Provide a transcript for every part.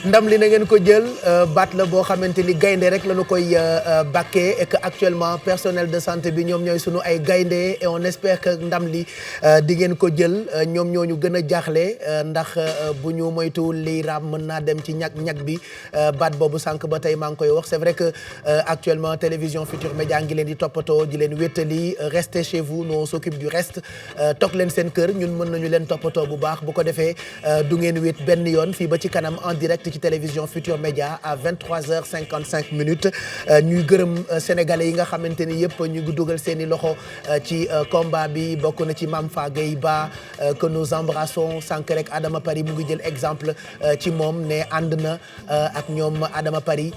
ndam li na ngeen ko jël baat la boo xamante ni gaynde rek la ñu koy bàkkee et que actuellement personnel de santé bi ñoom ñooy sunu ay gaynde et on espère que ndam li di ngeen ko jël ñoom ñoo ñu gën a jaaxle ndax bu ñu moytuwul liy raam mën naa dem ci ñag bi baat boobu sànq ba tey maa ngi koy wax c'est vrai que actuellement télévision Futur Média ngi leen di toppatoo di leen wéttali restez chez vous nous on s'occupe du reste toog leen seen kër ñun mën nañu leen toppatoo bu baax bu ko defee du ngeen wét benn yoon fii ba ci kanam en direct ci télévision Futur Média à 23h55 ñuy gërëm sénégalais yi nga xamante ni yëpp ñu ngi dugal seen i loxo ci combat bi bokk na ci Mame Fagay Ba que nous embrassons sànq rek Adama Paris mu ngi jël exemple ci moom ne ànd na ak ñoom Adama Paris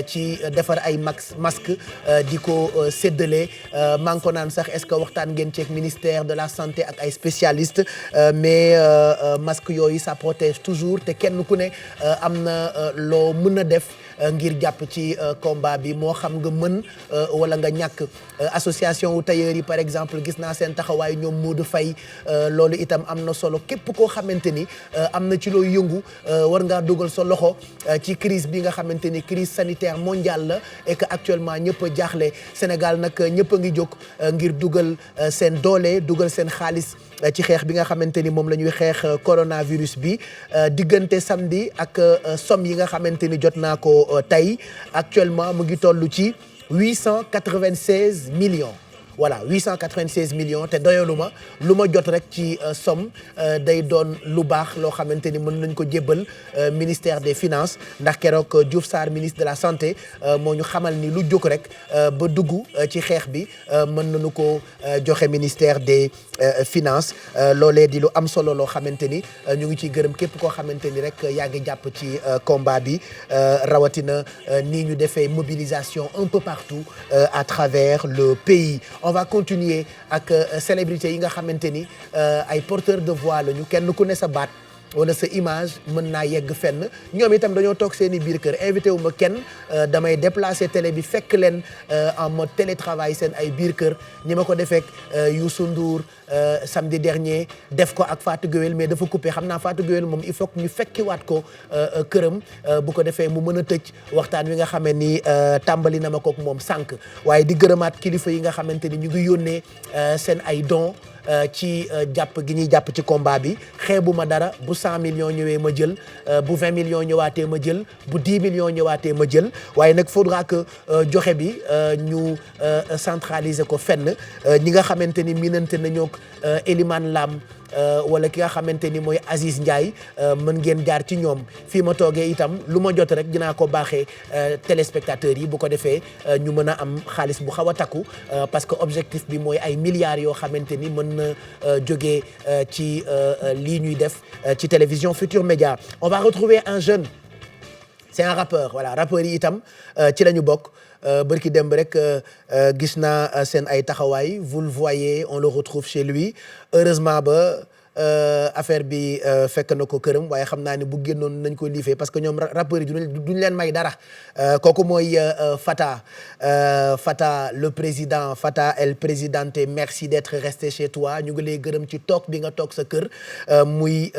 ci defar ay masque di ko séddale maa ngi ko naan sax est-ce que waxtaan ngeen ceeg ministère de la santé ak ay spécialistes mais masque yooyu ça protège toujours te kenn ku ne am na loo mën a def ngir jàpp ci combat bi moo xam nga mën wala nga ñàkk association wu tailleurs yi par exemple gis naa seen taxawaay ñoom Modou Faye loolu itam am na solo képp koo xamante ni am na ci looy yëngu war ngaa dugal sa loxo ci crise bi nga xamante ni crise sanitaire mondiale la et que actuellement ñëpp a jaaxle Sénégal nag ñëpp a ngi jóg ngir dugal seen doole dugal seen xaalis ci xeex bi nga xamante ni moom la ñuy xeex coronavirus bi diggante samedi ak somme yi nga xamante ni jot naa ko tey actuellement mu ngi toll ci 896 millions voilà 896 millions te doyaluma lu ma jot rek ci somme day doon lu baax loo xamante ni mën nañ ko jébbal ministère des finances ndax keroog Diouf Sarr ministre de la santé moo ñu xamal ni lu jóg rek ba dugg ci xeex bi mën nañu ko joxe ministère des finances loolee di lu am solo loo xamante ni ñu ngi ciy gërëm képp koo xamante ni rek yaa ngi jàpp ci combat bi rawatina nii ñu defee mobilisation un peu partout à travers le pays. On va continuer ak célébrité yi nga xamante ni ay porteurs de voix lañu kenn ku ne sa baat wala sa image mën naa yegg fenn ñoom itam dañoo toog seen i biir kër invité wu ma kenn damay déplacer télé bi fekk leen en mode télétravail seen ay biir kër ñi ma ko defeek Youssou Ndour samedi dernier def ko ak Fatou Guewel mais dafa coupé xam naa Fatou Guewel moom il faut que ñu fekkiwaat ko këram bu ko defee mu mën a tëj waxtaan wi nga xamee ni tàmbali na ma kook moom sànq waaye di gërëmaat kilifa yi nga xamante ni ñu ngi yónnee seen ay dons ci jàpp gi ñuy jàpp ci combat bi xeebuma dara bu 100 millions ñëwee ma jël bu 20 millions ñëwaatee ma jël bu 10 millions ñëwaatee ma jël waaye nag faudra que joxe bi ñu centraliser ko fenn ñi nga xamante ni minante nañoo Elimane Lam wala ki nga xamante ni mooy Aziz Ndiaye mën ngeen jaar ci ñoom fii ma toogee itam lu ma jot rek dinaa ko baaxee téléspectateurs yi bu ko defee ñu mën a am xaalis bu xaw a takku parce que objectif bi mooy ay milliards yoo xamante ni mën na jógee ci lii ñuy def ci télévision Futur Média. On va retrouver un jeune c'est un rappeur voilà rappeurs yi itam ci la ñu bokk bërki démb rek gis naa seen ay taxawaay vous le voyez on le retrouve chez lui heureusement ba affaire bi fekk na ko këram waaye xam naa ne bu génnoon nañ ko liifee parce que ñoom rappeurs yi duñ leen may dara kooku mooy Fata le président Fata el présidente merci d'être resté chez toi ñu ngi lay gërëm ci toog bi nga toog sa kër muy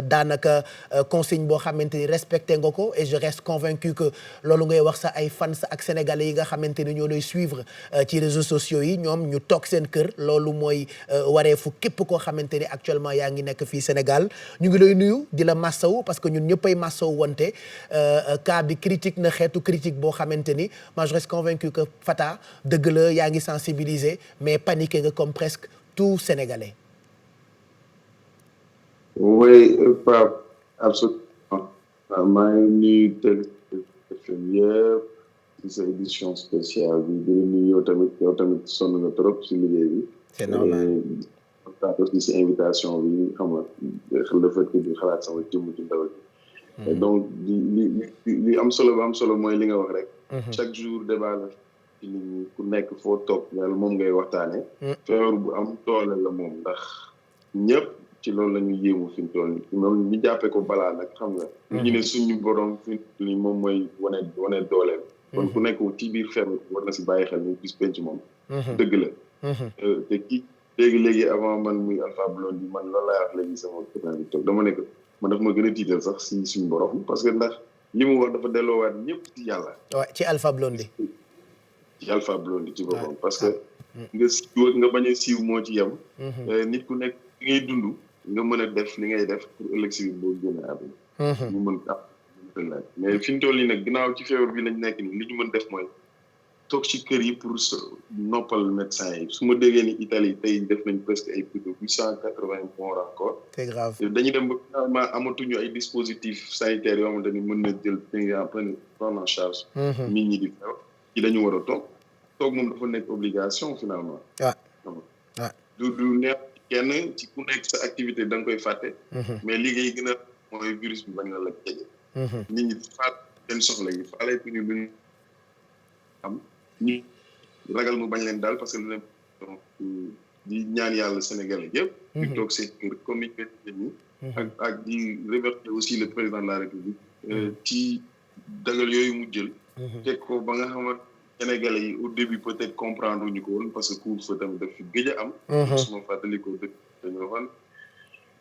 daanaka consigne boo xamante ni respecté nga ko et je reste convaincu que loolu ngay wax sa ay fans ak sénégalais yi nga xamante ni ñoo lay suivre ci réseaux sociaux yi ñoom ñu toog seen kër loolu mooy wareefu képp koo xamante ni actuellement yaa ngi nekk fii Sénégal ñu ngi lay nuyu di la massawu parce que ñun ñëppay massawu wante cas bi critique na xeetu critique boo xamante ni moi je reste convaincu que Fata dëgg la yaa ngi sensibiliser mais paniqué nga comme presque tout Sénégalais. Oui Pape absolument maa ngi nuyu télévision yëpp ci sa édition spéciale bi di nuyu yow tamit sonn nga trop ci liggéey bi. C'est normal. aussi si invitation bi xam nga le fait que di xalaat sama jëmm ci ndaw ji donc li am solo mooy li nga wax rek chaque jour débat la ci nit ñi ku nekk foo toog yàlla moom ngay waxtaane feebar bu am doole la moom ndax ñëpp ci loolu la ñu yéemu fi mu toll nii moom ñu jàppee ko balaa nag xam nga ñu ne suñu borom fi ni moom mooy wane dooleem kon ku nekk ci biir feebar war na si bàyyi xel ñu gis penc moom dëgg la te kii léegi avant man muy Alpha Blondy bi man loolu laay wax léegi sama copain bi toog dama nekk man daf ma gën a tiital sax si suñu borom parce que ndax li mu wax dafa delloowaat ñëpp ci yàlla. waaw ci Alpha Blondy. ci Alpha Blondy ci boppam parce que nga siiw nga bañ a siiw moo ci yem. nit ku nekk li ngay dund nga mën a def li ngay def pour ëllëg si boo génne àdduna. ñu mën mais fi ñu toll nii nag ginnaaw ci feebar bi lañ nekk nii li ñu mën def mooy toog ci kër yi pour noppal médecin yi su ma déggee ni Italie tey def nañ presque ay plus de 880 morts encore. c'est grave dañuy dem ba finalement amatuñu ay dispositifs sanitaires yoo xamante ni mën na jël prendre en charge. nit ñi di feebar ci dañu war a toog moom dafa nekk obligation finalement. du neex kenn ci ku nekk sa activité da nga koy fàtte. mais liggéey gën a mooy virus bi bañ na la jege. nit ñi faat seen soxla yi faale ku ñu luñ am ñu ragal mu bañ leen daal parce que lu donc di ñaan yàlla sénégalais yëpp di toog seen kër communiqué ñi ak di remercier aussi le président de la république ci dagal yooyu mu jël teg ko ba nga xamante sénégalais yi au début peut-être comprendre ñu ko woon parce que couvre-feu tamit daf fi gëj a am suma fàttali ko dëkk dañoo waxoon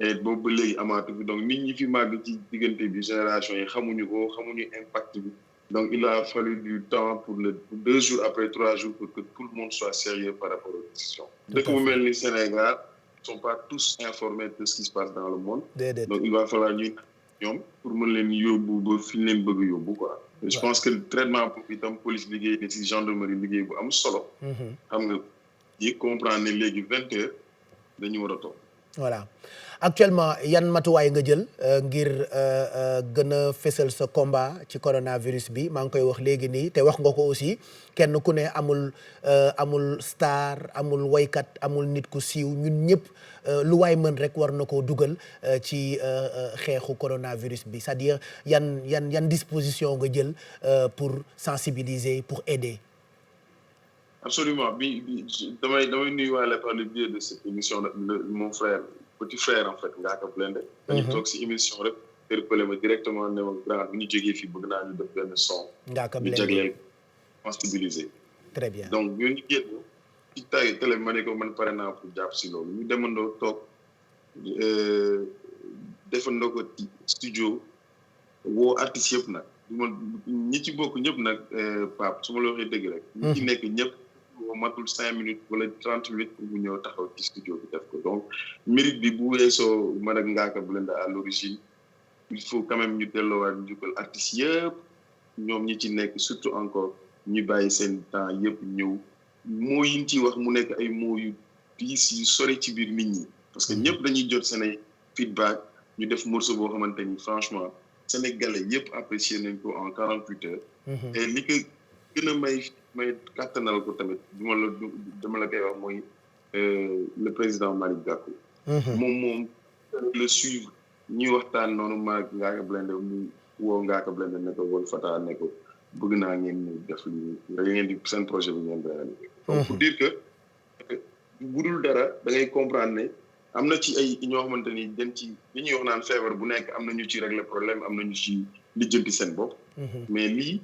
et boobu ba léegi amaatu bi donc nit ñi fi màgg ci diggante bi génération yi xamuñu ko xamuñu impact bi donc il a fallu du temps pour 2 jours après 3 jours pour que tout le monde soit sérieux par rapport aux décisions. dëkk bu mel ni Sénégal ils sont pas tous informés de ce qui se passe dans le monde. donc il va falloir ñuy ñoom pour mën leen yóbbu ba fi ñu leen bëgg a yóbbu quoi. je pense que traitement boobu itam police liggéey ni ci gendarmerie liggéey bu am solo. xam nga yi comprendre ne léegi 20 heures dañu war a toog. voilà actuellement yan matuwaay nga jël ngir gën a fésal sa combat ci coronavirus bi maa ngi koy wax léegi nii te wax nga ko aussi kenn ku ne amul star amul woykat amul nit ku siiw ñun ñëpp lu waay mën rek war na koo dugal ci xeexu coronavirus bi c'est-à-dire yan disposition nga jël pour sensibiliser pour aider. Absolument damay nuyuwaale par le biais de cette émission mon frère petit frère en fait Ngaaka Blindé dañu toog si émission rek interpellé ma directement ne ma grand bu ñu jógee fii bëgg naa ñu def benn son Ngaaka Blindé ñu jagleel sensibiliser très bien donc ñun ñu génn ci télé ma ne ko man pare naa pour jàpp si loolu ñu demandoo toog defandoo ko ci studio woo artistes yëpp nag ñi ci bokk ñëpp nag Pape su ma la waxee dëgg rek ñi ci nekk ñëpp matul 5 minutes wala 30 minutes pour mu ñëw taxaw ci studio bi def ko donc mérite bi bu weesoo man ak Ngaaka Blindé à l'origine il faut quand même ñu delloowaat njukkal artistes yëpp ñoom ñi ci nekk surtout encore ñu bàyyi seen temps yëpp ñëw moo yi ñu ciy wax mu nekk ay mots yu diis yu sori ci biir nit ñi parce que ñëpp dañuy jot seen ay feedback ñu def morceau boo xamante ni franchement sénégalais yëpp apprécier nañ ko en 48 heures et li ko gën a may kàttanal ko tamit dama la koy wax mooy le président Malick Gakou moom le suivre ñuy waxtaan noonu maag Ngaaka Blindé mu woo Ngaaka Blindé ne ko wol Fata ne ko bëgg naa ngeen def li ngeen di seen projet bi ngeen réaliser donc pour dire que bu dul dara da ngay comprendre ne am na ci ay ñoo xamante ni dañ ci li ñuy wax naan feebar bu nekk am na ñu ci régler problème am na ñu ci lijjanti seen bopp mais lii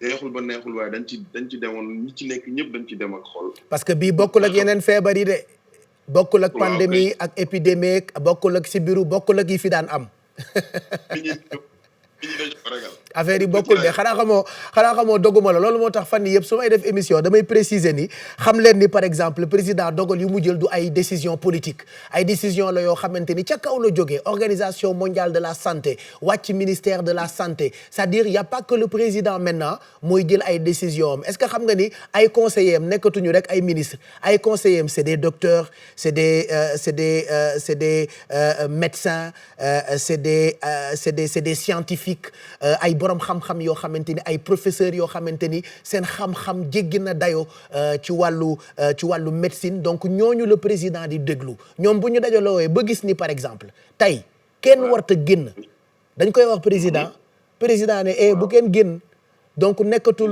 neexul ba neexul waaye dañ ci demoon ñi ci nekk ñëpp dañ ci dem ak xol. parce que bii bokkul ak yeneen feebar yi de. bokkul ak pandémie ak épidémie bokkul ak sibiru bokkul ak yi fi daan am. affaire yi bokkul de xanaa xamoo doguma la loolu moo tax fan yii yëpp su may def émission damay préciser ni xam leen ni par exemple président dogal yu mu jël du ay décision politique ay décision la yoo xamante ni ca kaw la jógee organisation mondiale de la santé wàcc ministère de la santé c'est-à-dire y a pas que le président maintenant mooy jël ay décision am est-ce que xam nga ni ay conseillers am nekkatuñu rek ay ministres ay conseillers am c'est des docteurs c'est des médecins c'est des scientifiques ay borom xam-xam yoo xamante ni ay professeurs yoo xamante ni seen xam-xam jéggi na dayo ci wàllu médecine donc ñooñu le président di déglu ñoom bu ñu dajaloo ba gis ni par exemple tey kenn warta génn dañ koy wax président ne bu kenn génn donc nekkatul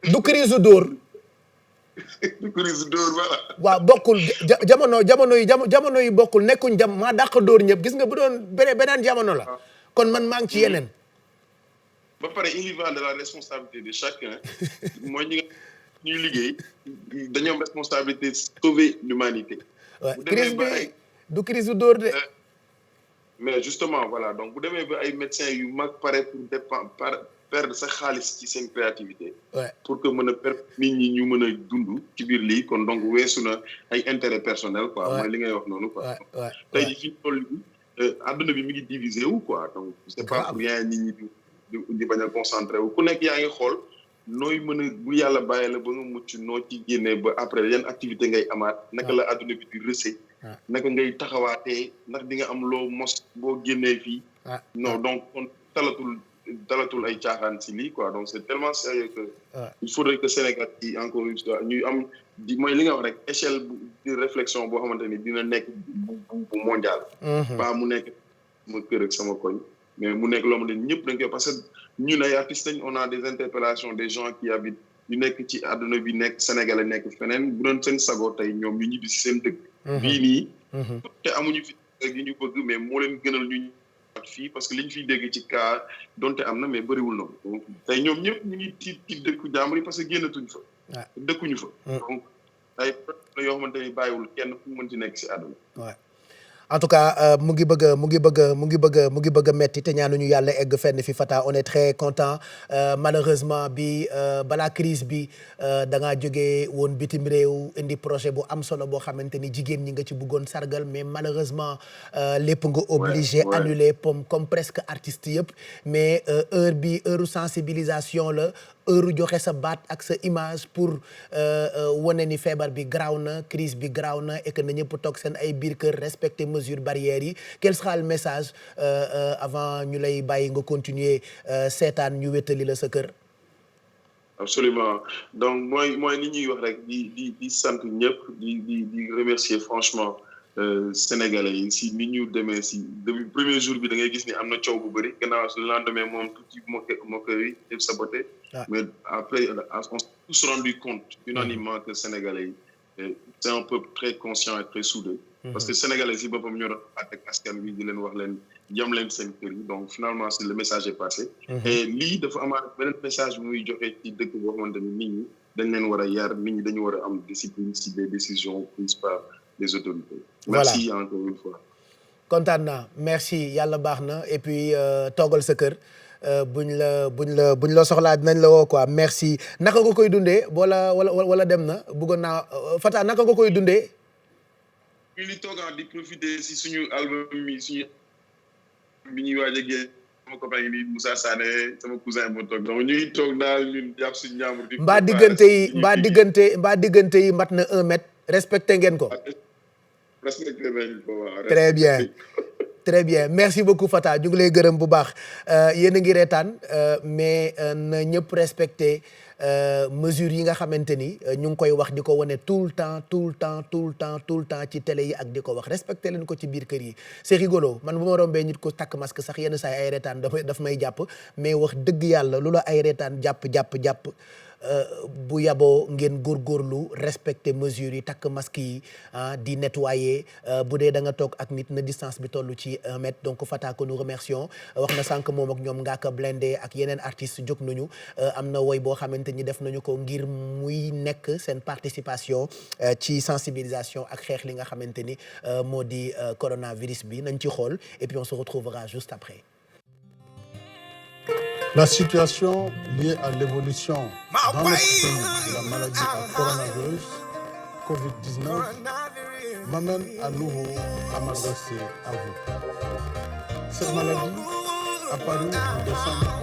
du crise dóor waaw bokkul jamono yi bokkul nekkuñ maa dàq dóor ñëpp gis nga bu doon beneen jamono la kon man maa ngi ci yeneen. ba pare il y va de la responsabilité de chacun mooy ñuy liggéey dañoo am responsabilité sauver l'humanité. waaw crise bi du crise du dóor de. mais justement voilà donc bu demee ba ay médecins yu mag pare pour perdre sa xaalis ci seen créativité. pour que mën a perdre nit ñi ñu mën a dund ci biir lii kon donc weesu na ay intérêt personnel quoi. mooy li ngay wax noonu quoi. tey jii fi toll nii adduna bi mi ngi divisé wu quoi donc c'est pas pour rien nit ñi di bañ a concentré wu ku nekk yaa ngi xool nooy mën a bu yàlla bàyyi la ba nga mucc noo ci génnee ba après yan activité ngay amaat naka la adduna bi di rëse naka ngay taxawaatee ndax di nga am loo mos boo génnee fii non donc kon talatul ay caaxaan si lii quoi donc c'est tellement sérieux que il faudrait que Sénégal yi encore une fois ñuy am di mooy li nga wax rek échelle de réflexion boo xamante ni dina nekk bu mondial pas mu nekk sama kër ak sama koñ mais mu nekk loo xamante ni ñëpp dañ koy parce que ñun ay artistes lañ on a des interpellations des gens qui habitent ñu nekk ci àdduna bi nekk Sénégalais nekk feneen bu doon seen sago tey ñoom ñu ñibbi si seen dëkk bii nii te amuñu fi gi ñu bëgg mais moo leen gënal ñu fii parce que li ñu fiy dégg ci cas donte am na mais bëriwul noonu donc tey ñoom ñëpp ñu ngi ci dëkku jàmbur yi parce que génnatuñ fa dëkkuñu fa donc ay problème yoo xamante ni bàyyiwul kenn fu mu mën ci nekk si àdduna en tout cas mu ngi bëgg a metti te ñaanuñu yàlla egg fenn fi Fata on est très content malheureusement bi balaa crise bi da ngaa jógee woon bitim réew indi projet bu am solo boo xamante ni jigéen ñi nga ci bëggoon sargal mais malheureusement lépp nga obligé annuler comme presque artistes yëpp mais heure sensibilisation la heure joxe sa baat ak sa image pour wane ni feebar bi garaaw na crise bi garaaw na et que na ñëpp toog seen ay biir kër respecter mesures barrières yi quel sera le message avant ñu lay bàyyi nga continuer seetaan ñu wétali la sa kër. Absolument donc mooy li ñuy wax rek di sant ñëpp di remercier franchement Sénégalais yi si ni ñu demee si depuis premier jour bi da ngay gis ni am na coow bu bëri gannaaw le lendemain moom tuuti moquerie yi saboté mais après on s'est tous rendu compte unanimement que Sénégalais yi c'est un peuple très conscient et très soudé parce que Sénégalais si boppam ñoo doon ànd ak askan wi di leen wax leen jam leen seen kër yi donc finalement c'est le message est passé et lii dafa amaat beneen message bu muy joxe ci dëkk boo xamante ni nit ñi dañ leen war a yar nit ñi dañu war a am discipline si des décisions prises par les autorités. Merci voilà. Encore une fois. kontaan naa merci yàlla baax na et puis toogal sa kër buñ la soxlaa dinañ la woo quoi merci naka nga koy dundee wala dem na bëggoon naa Fata naka nga koy dundee. ñu ngi toog di profiter si suñu album bi ñuy waaj a génn sama copain yi Moussa Sané sama cousin moo toog donc ñu ngi toog daal ñun jàpp suñu njàmbur. mbaa diggante yi mat na 1 mètre respecté ngeen ko. respecté nañ ko waaw. très bien merci beaucoup Fata ñu ngi lay gërëm bu baax yéen a ngi reetaan mais na ñëpp respecté mesures yi nga xamante ni ñu ngi koy wax di ko wane tout le temps ci télé yi ak di ko wax respecté leen ko ci biir kër yi c'est rigolo man bu ma rombee nit ko takk masque sax yenn saa ay reetaan daf may jàpp mais wax dëgg yàlla lu la ay reetaan jàpp bu yaboo ngeen góorgóorlu respecter mesures yi takk masque yi di nettoyer bu dee da nga toog ak nit na distance bi toll ci 1 mètre donc Fata ko nous remercions wax na sànq moom ak ñoom Ngaaka Blindé ak yeneen artistes jóg nañu am na woy boo xamante ni def nañu ko ngir muy nekk seen participation ci sensibilisation ak xeex li nga xamante ni moo di coronavirus bi nañ ci xool et puis on se retrouvera juste après. La situation liée à l'évolution dans notre pays de la maladie à coronavirus, Covid-19, m'amène à nouveau à m'adresser à vous. Cette maladie apparue en décembre.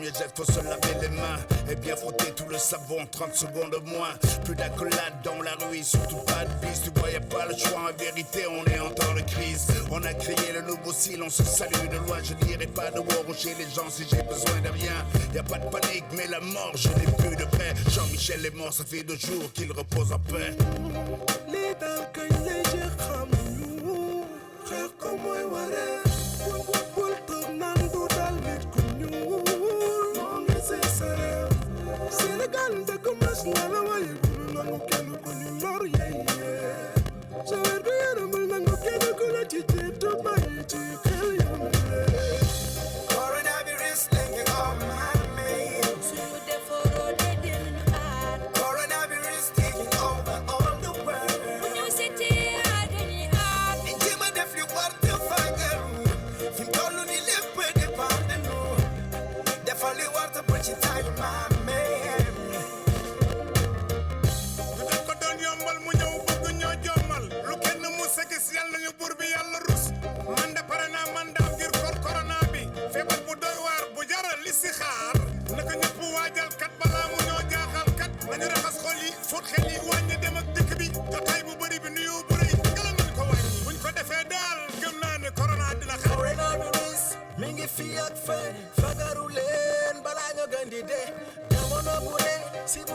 Geste, faut se laver les mains et bien frotter tout le savon, 30 secondes au moins. Plus d'accolade dans la rue et surtout pas de bise. Tu vois, y a pas le choix, en vérité, on est en temps de crise. On a créé le nouveau style, on se salue de loin. Je dirai pas de war chez les gens si j'ai besoin de rien. Y a pas de panique, mais la mort, je n'ai plus de paix. Jean-Michel est mort, ça fait 2 jours qu'il repose en paix. Coronavirus taking over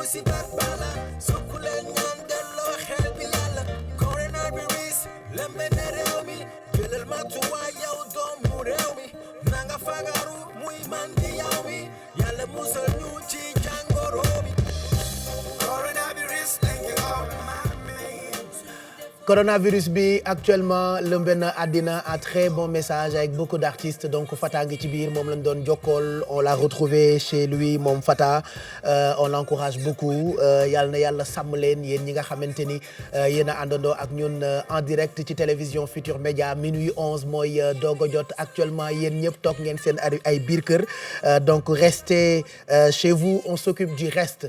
musiba bala sukule ñaan delloo xel bi yàlla coronavirus lembe na réew mi jëlal matuwaay yow doomu réew mi na nga fagaru muy man di yow mi yàlla musal ñu ci jàngoro bi coronavirus coronavirus bi actuellement lëmbe na àddina un très bon message avec beaucoup d'artistes donc Fata ngi ci biir moom lañ doon jokkool on l'a retrouvé chez lui moom Fata on l'encourage beaucoup yàlla na yàlla sàmm leen yéen ñi nga xamante ni yéen a àndandoo ak ñun en direct ci télévision Futur Média minuit 11 mooy doog a jot actuellement yéen ñëpp toog ngeen seen ay biir kër donc restez chez vous on s'occupe du reste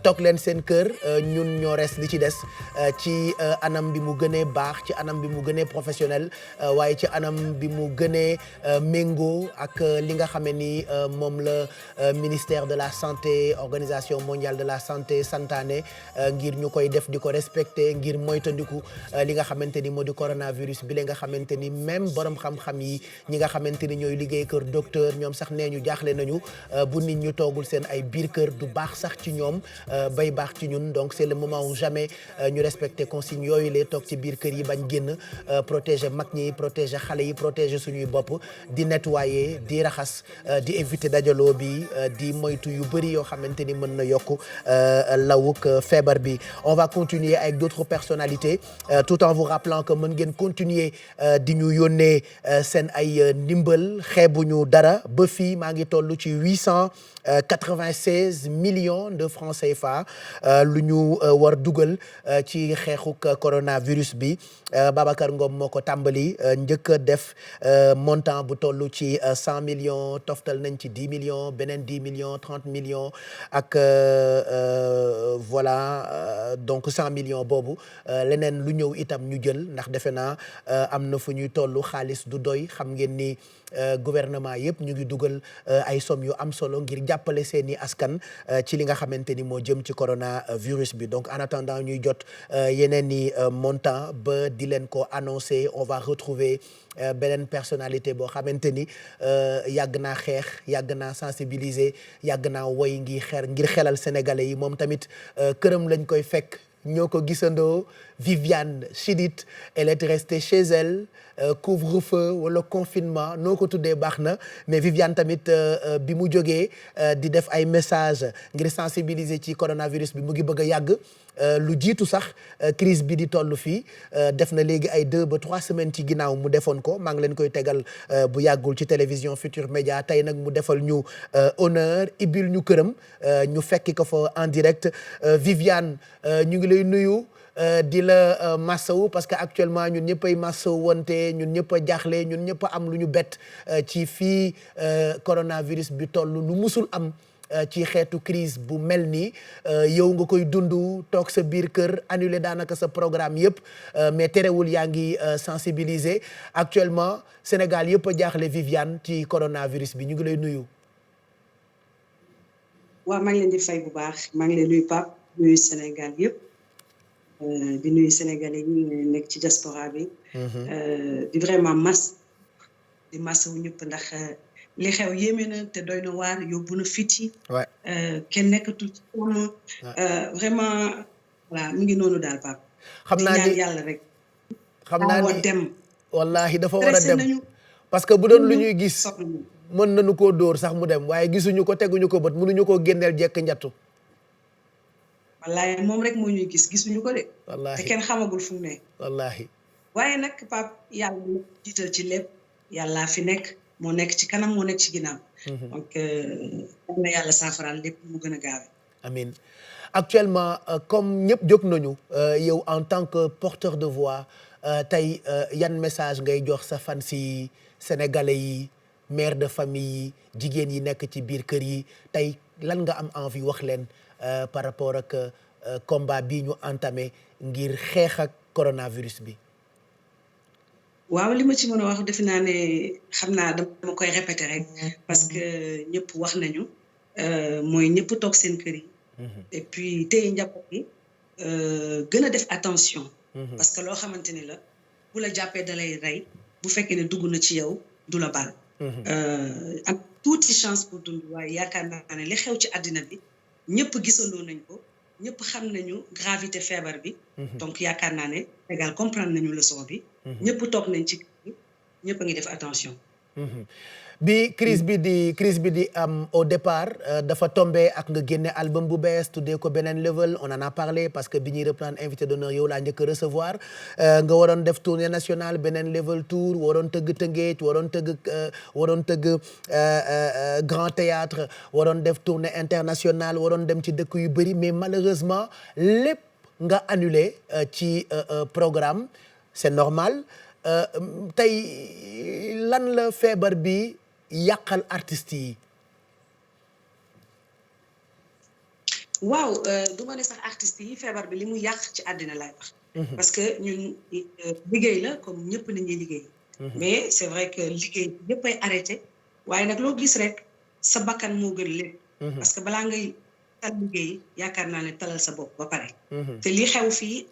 toog leen seen kër ñun ñoo res li ci des ci anam bi mu gënee baax ci anam bi mu gënee professionnel waaye ci anam bi mu gënee méngoo ak li nga xam ne ni moom la ministère de la santé organisation mondiale de la santé santaane ngir ñu koy def di ko respecter ngir moytandiku li nga xamante ni moo di coronavirus bi la nga xamante ni même borom xam-xam yi ñi nga xamante ni ñooy liggéey kër docteur ñoom sax nee ñu jaaxle nañu bu nit ñu toogul seen ay biir kër du baax sax ci ñoom bay baax ci ñun donc c'est le moment où jamais ñu respecter consignes yooyu lee toog ci biir kër yi bañ génn protéger mag ñi protéger xale yi protéger suñuy bopp di nettoyer di raxas di éviter dajaloo bi di moytu yu bëri yoo xamante ni mën na yokk lawuk feebar bi on va continuer avec d'autres personnalités tout en vous rappelant que mën ngeen continuer di ñu yónnee seen ay ndimbal xeebuñu dara ba fii maa ngi toll ci 896 millions de francs CFA lu ñu war dugal ci xeexuk coronavirus bi Babacar Ngom moo ko tàmbali njëkk a def montant bu toll ci 100 millions toftal nañ ci 10 millions beneen 10 millions 30 millions ak voilà donc 100 millions boobu leneen lu ñëw itam ñu jël ndax defe naa am na fu ñuy toll xaalis du doy xam ngeen ni gouvernement yëpp ñu ngi dugal ay somme yu am solo ngir jàppale seeni askan ci li nga xamante ni moo jëm ci coronavirus bi donc en attendant ñuy jot yeneen i montant ba di leen ko annoncer on va retrouver beneen personnalité boo xamante ni yàgg naa xeex yàgg naa sensibiliser yàgg naa woy ngir xelal sénégalais yi moom tamit këram lañ koy fekk ñoo ko gisandoo Viviane Chidid elle est restée chez elle couvre-feu wala confinement noo ko tuddee baax na mais Viviane tamit bi mu jógee di def ay message ngir sensibiliser ci coronavirus bi mu ngi bëgg a yàgg lu jiitu sax crise bi di toll fii def na léegi ay 2 ba 3 semaines ci ginnaaw mu defoon ko maa ngi leen koy tegal bu yàggul ci télévision Futur Média tey nag mu defal ñu honneur ibbil ñu këram ñu fekki ko fa en direct Viviane ñu ngi lay nuyu di la massawu parce que actuellement ñun ñëpp ay massawu wante ñun ñëpp a jaaxle ñun ñëpp a am lu ñu bett ci fii coronavirus bi toll lu musul am ci xeetu crise bu mel nii yow nga koy dund toog sa biir kër annuler daanaka sa programme yëpp mais terewul yaa ngi sensibiliser actuellement Sénégal yëpp a jaaxle Viviane ci coronavirus bi ñu ngi lay nuyu. waaw maa ngi leen di fay bu baax maa ngi leen nuyu Pape nuyu Sénégal yëpp di nuyu Sénégalais yi nekk ci diaspora bi. di vraiment di wu ñëpp ndax. li xew yéeme na te doy na waar yóbbu na fit yi kenn nekkatul ci woon vraiment voilà mu ngi noonu daal Pape xam naa ni yàlla rek xam naa ni dem wallahi dafa war a dem parce que bu doon lu ñuy gis mën nañu koo dóor sax mu dem waaye gisuñu ko teguñu ko bët mënuñu koo génneel jekk njattu wallahi moom rek moo ñuy gisuñu ko de wallahi te kenn xamagul fu mu ne wallahi waaye nag Pape yàlla jiital ci lépp yàlla fi nekk moo nekk ci kanam moo nekk ci ginnaaw. donc na yàlla saafaraal lépp mu gën a gaawe. amiin actuellement comme ñëpp jóg nañu yow en tant que porteur de voix tey yan message ngay jox sa fan si sénégalais yi mère de famille yi jigéen yi nekk ci biir kër yi tey lan nga am envie wax leen par rapport ak combat bii ñu entamé ngir xeex ak coronavirus bi. waaw li ma ci mën a wax defe naa ne xam naa dama koy répéter rek parce que ñëpp wax nañu mooy ñëpp toog seen kër yi et puis tey njaboot yi gën a def attention parce que loo xamante ni la bu la jàppee da lay rey bu fekkee ne dugg na ci yow du la baal am tuuti chance pour dund waaye yaakaar naa ne li xew ci àddina bi ñëpp gisandoo nañ ko ñëpp xam nañu gravité feebar bi. donc yaakaar naa ne Sénégal comprendre nañu leçon bi. ñëpp toog nañ ci ñëpp a ngi def attention. bi crise bi di am au départ dafa tombé ak nga génne album bu bees tuddee ko beneen level on en a parlé parce que bi ñuy reprendre invité d'honneur yow laa njëkk a recevoir nga waroon def tournée nationale beneen level tour waroon tëgg Tëngéej waroon tëgg Grand Théâtre waroon def tournée internationale waroon dem ci dëkk yu bëri mais malheureusement lépp nga annulé ci programme c'est normal tey lan la feebar bi yàqal artistes yi. waaw du ma ne sax artistes yi feebar bi li mu yàq ci àddina lay wax. parce que ñun liggéey la comme ñëpp nañuy liggéey. mais c'est vrai que liggéey ñëpp ay arrêté waaye nag loo gis rek sa bakkan moo gën lépp. parce que balaa ngay tal liggéey yaakaar naa ne talal sa bopp ba pare. te li xew fii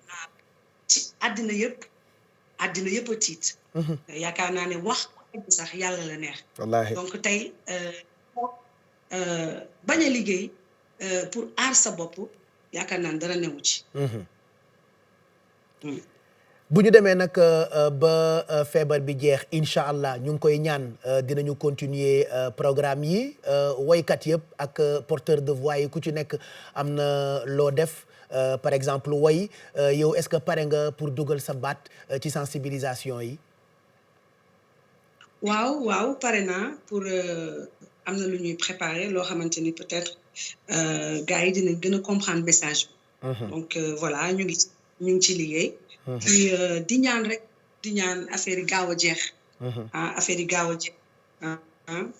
ci àddina yëpp a tiit. yaakaar naa ne wax sax yàlla la neex. wallaahi donc tey bañ a liggéey pour aar sa bopp yaakaar naa ne dara newu ci. bu ñu demee nag ba feebar bi jeex incha allah ñu ngi koy ñaan dinañu continuer programme yi woykat yëpp ak porteur de voix yi ku ci nekk am na loo def par exemple woy yow est-ce que pare nga pour dugal sa baat ci sensibilisation yi. waaw pare naa pour am na lu ñuy préparer loo xamante ni peut-être gars yi dinañ gën a comprendre message bi. donc voilà ñu ngi ci liggéey. puis di ñaan affaire yi gaaw a jeex. affaire yi gaaw a jeex.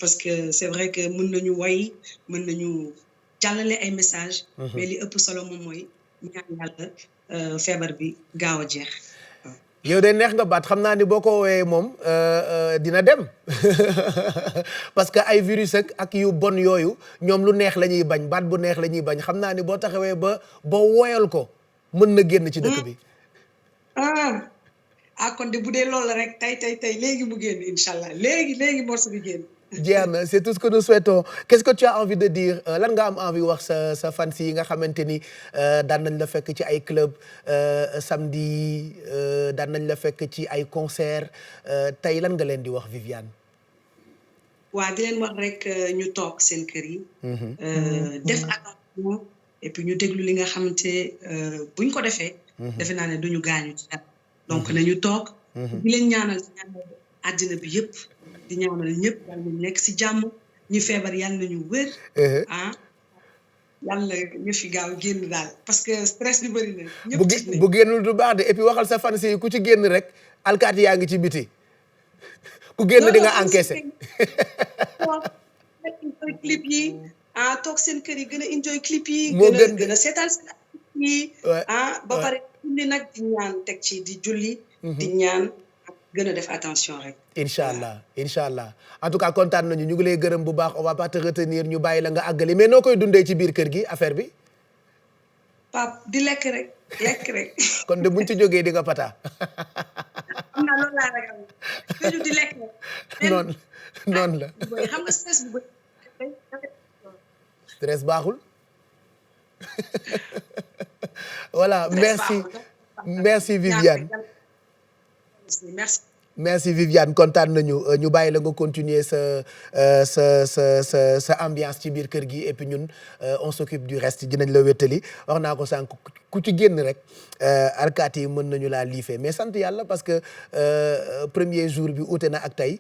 parce que c'est vrai que mën nañu woy mën nañu jàllale ay message mais li ëpp solo moom mooy ñaan yàlla feebar bi gaaw a jeex. yow de neex nga baat xam naa ni boo ko woowee moom dina dem parce que ay virus ak yu bon yooyu ñoom lu neex la ñuy bañ baat bu neex la ñuy bañ xam naa ni boo taxawee ba woyal ko mën na génn ci dëkk bi. kon de bu dee loolu rek tey léegi mu génn incha allah léegi morceau bi génn. jeex na c'est tout ce que nous souhaitons qu'est-ce que tu as envie de dire lan nga am envie wax sa fans yi nga xamante ni daan nañ la fekk ci ay club samedi daan nañ la fekk ci ay concert tey lan nga leen di wax Viviane. waa di leen wax rek ñu toog seen kër yi. def attention et puis ñu déglu li nga xamante buñ ko defee. defe naa ne duñu gaañu ci dara. donc nañu toog. di leen ñaanal àddina bi yëpp. di ñaanal ñëpp yàlla nañu nekk ci jàmm ñu feebar yàlla nañu wér. yàlla ñu fi gaaw génn daal parce que stress bi bëri na. ñëpp bu génnul du baax de et puis waxal sa fans yi ku ci génn rek alkaati yaa ngi ci biti ku génn di nga encaissé. enjoy clip yi toog seen kër yi gën a enjoy clip yi. moo gën a seetal seen yi. ba pare julli nag di ñaan teg ci di julli. di ñaan gën a def attention rek. incha allah en tout cas kontaan nañu ñu ngi lay gërëm bu baax on va pas te retenir ñu bàyyi la nga àggali mais noo koy dundee ci biir kër gi affaire bi. Pape di lekk rek. kon de buñ ci jógee di nga pata. am na loolu laa ragal toujours di lekk rek. noonu la. xam nga stress bu bëri. stress baaxul. voilà merci Viviane. merci Viviane kontaan nañu ñu bàyyi la nga continuer sa ambiance ci biir kër gi et puis ñun on s'occupe du reste dinañ la wéttali wax naa ko sànq ku ci génn rek alkaati yi mën nañu laa liifee mais sant yàlla parce que premier jour bi ute na ak tey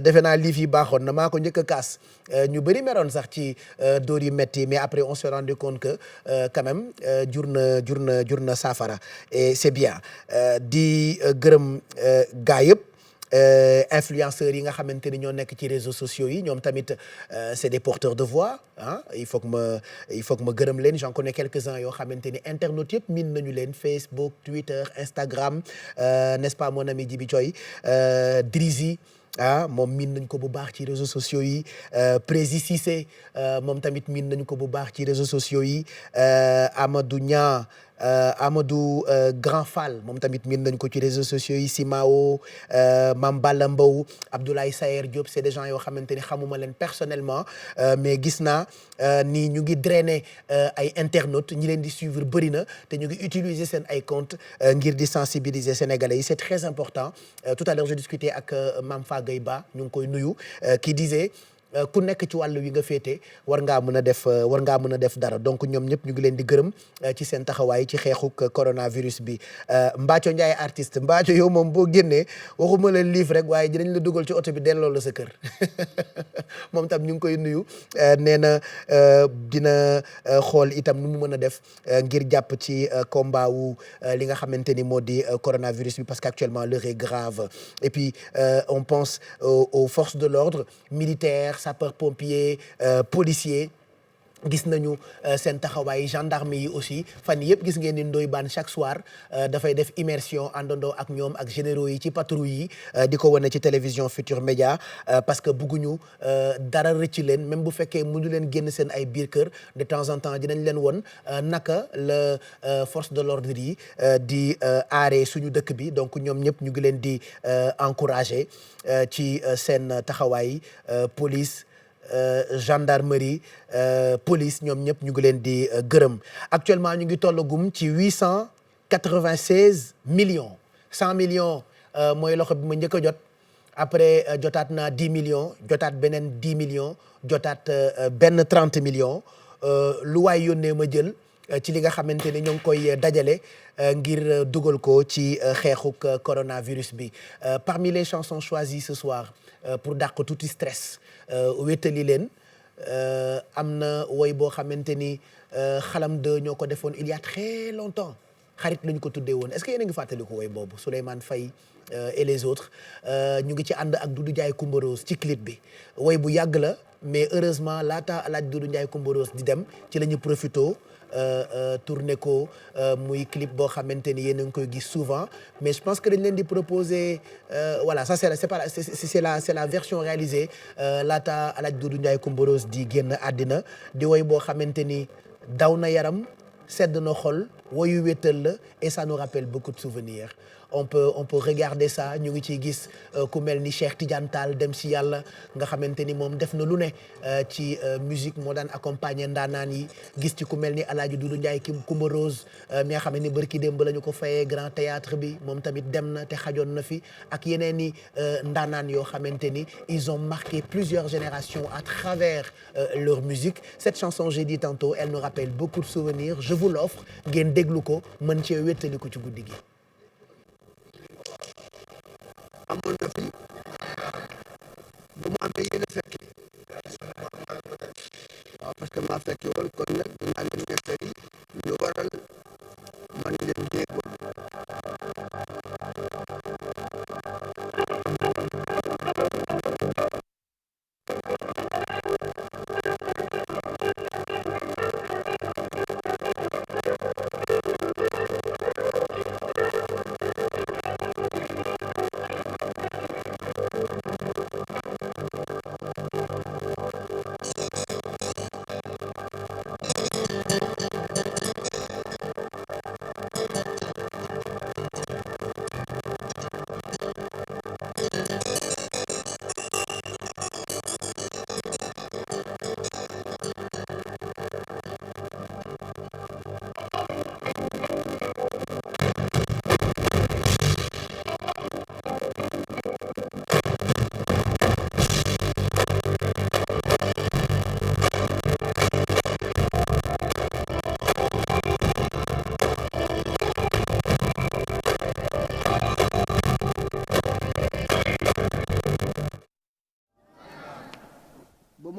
defe naa liif yi baaxoon na maa ko njëkk a kaas ñu bëri meroon sax ci dóor yi metti mais après on s'est rendu compte que quand même jur na saafara et c'est bien di gërëm gaa yëpp influenceurs yi nga xamante ni ñoo nekk ci réseaux sociaux yi ñoom tamit c'est des porteurs de voix il faut que ma gërëm leen j'en connais quelques-uns yoo xamante ni internautes yëpp miin nañu leen Facebook Twitter Instagram n'est-ce pas mon ami Djibi Thioy Drizzy moom miin nañ ko bu baax ci réseaux sociaux yi Prési Cissé moom tamit miin nañu ko bu baax ci réseaux sociaux yi Amadou Nia Amadou Grand Fall moom tamit miin nañ ko ci réseaux sociaux yi Simao Mame Balla Mbow Abdoulaye Sayer Diop c'est des gens yoo xamante ni xamuma leen personnellement mais gis naa ni ñu ngi drainer ay internautes ñi leen di suivre bëri na te ñu ngi utiliser seen ay comptes ngir di sensibiliser sénégalais yi c'est très important tout à l'heure je discutais ak Mame Fagay Ba ñu ngi koy nuyu qui disait ku nekk ci wàll wi nga féete war ngaa mën a def dara donc ñoom ñëpp ñu ngi leen di gërëm ci seen taxawaay ci xeexuk coronavirus bi Mbathio Ndiaye artiste Mbathio yow moom boo génnee waxuma la livre rek waaye dinañ la dugal ci oto bi delloo la sa kër moom tam ñu ngi koy nuyu nee na dina xool itam nu mu mën a def ngir jàpp ci combat wu li nga xamante ni moo di coronavirus bi parce qu'actuellement l'heure est grave et puis on pense aux forces de l'ordre militaires sapeurs-pompiers policiers gis nañu seen taxawaay gendarme yi aussi fan yëpp gis ngeen ni Ndoye Bane chaque soir dafay def immersion àndandoo ak ñoom ak généraux yi ci patrouille yi di ko wane ci télévision Futur Média parce que bugguñu dara rëcc leen même bu fekkee mënu leen génn seen ay biir kër de temps en temps dinañ leen won naka la force de l'ordre yi di aaree suñu dëkk bi donc ñoom ñëpp ñu ngi leen di encourager ci seen taxawaay police gendarmerie police ñoom ñëpp ñu ngi leen di gërëm actuellement ñu ngi tollagum ci 896 millions 100 millions mooy loxo bi ma njëkk a jot après jotaat naa 10 millions jotaat beneen 10 millions jotaat benn 30 millions lu waay yónnee ma jël ci li nga xamante ne ñoo ngi koy dajale ngir dugal ko ci xeexuk coronavirus bi parmi les chansons choisies ce soir pour dàq tuuti stress wétali leen am na woy boo xamante ni xalam de ñoo ko defoon il y a très longtemps xarit lañu ko tuddee woon est-ce que yéen a ngi fàttaliku woy boobu Souleymane Faye et les autres ñu ngi ci ànd ak Doudou Ndiaye Coumba Rose ci clip bi woy bu yàgg la mais heureusement laata alaaj Doudou Ndiaye Coumba Rose di dem ci la ñu profito tourné ko muy clip boo xamante ni yéen a ngi koy gis souvent mais je pense que dañ leen di proposer voilà ça c'est la version réalisée laata alaaj Doudou Ndiaye Coumba Rose di génn àddina di woy boo xamante ni daw na yaram sedd na xol woyu wéttal la et ça nous rappelle beaucoup de souvenirs on peut regarder ça ñu ngi ciy gis ku mel ni Cheikh Tidiane Tall dem si yàlla nga xamante ni moom def na lu ne ci musique moo daan accompagner ndaanaan yi gis ci ku mel ni Alaaji Doudou Ndiaye Coumba Rose mi nga xam ne bërki démb la ñu ko fayee Grand Théâtre bi moom tamit dem na te xajoon na fi ak yeneen i ndaanaan yoo xamante ni ils ont marqué plusieurs générations à travers leur musique cette chanson j'ai dit tantôt elle nous rappelle beaucoup de souvenirs je vous l'offre ngeen déglu ko mën cee wéttali ko ci guddi gi. amoon na fi bu mu amee yéen a fekke waaw parce que maa fekke woon kon nag dinaa leen nettali lu waral man leen jéego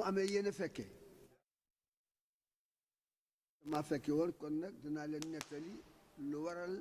amee yéen a fekke maa fekke woon kon nag dinaa leen nettali lu waral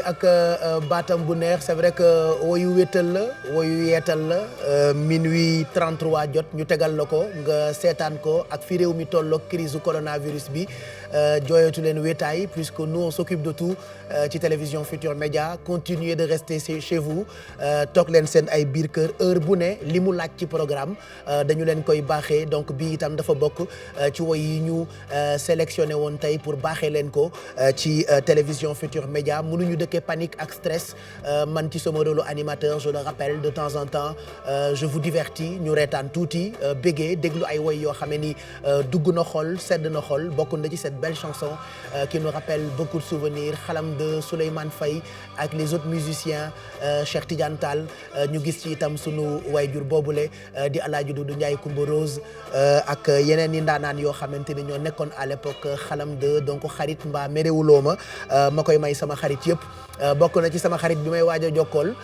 ak baatam bu neex c'est vrai que woyu wétal la woyu yeetal la minuit 33 jot ñu tegal la ko nga seetaan ko ak fi réew mi tolloog crise du coronavirus bi jooyatu leen wéetaay puisque nous on s'occupe de tout ci télévision Futur Média continuez de rester chez vous toog leen seen ay biir kër heure bu ne li mu laaj ci programme dañu leen koy baaxee donc bii itam dafa bokk ci woy yi ñu sélectionné woon tey pour baaxee leen ko ci télévision Futur Média mënuñu dëkkee panique ak stress man ci sama rôle animateur je le rappelle de temps en temps je vous divertis ñu reetaan tuuti bégee déglu ay woy yoo xam ne ni dugg na xol sedd na xol bokk na ci cette belle chanson qui nous rappelle beaucoup de souvenirs xalam de Souleymane Faye ak les autres musiciens Cheikh Tidiane Tall ñu gis ci itam sunu wayjur boobule di Alaaji Doudou Ndiaye Coumba Rose ak yeneen i ndaanaan yoo xamante ni ñoo nekkoon à l'époque xalam de donc xarit mbaa merewuloo ma koy may sama xarit yëpp bokk na ci sama xarit bi may waaj a jokkool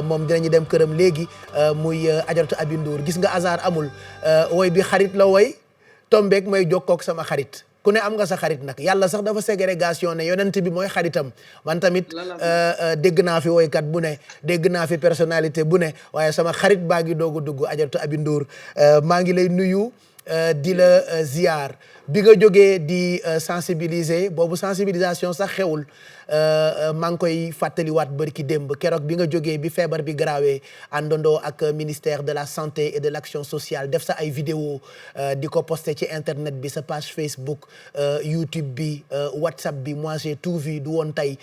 moom dinañu dem këram léegi muy Ajaratu Abi Ndour gis nga hasard amul woy bi xarit la woy tombeek may jokkook sama xarit ku ne am nga sa xarit nag yàlla sax dafa ségrégation ne yonent bi mooy xaritam man tamit dégg naa fi woykat bu ne dégg naa fi personnalité bu ne waaye sama xarit baa ngi doog a dugg Ajaratu Abi Ndour maa ngi lay nuyu di la ziar bi nga jógee di sensibiliser boobu sensibilisation sax xewul maa ngi koy fàttaliwaat bërki démb keroog bi nga jógee bi feebar bi garaawee àndandoo ak ministère de la santé et de l'action sociale def sa ay vidéo di ko posté ci internet bi sa page Facebook YouTube bi WhatsApp bi moi j'ai tout vu du woon tey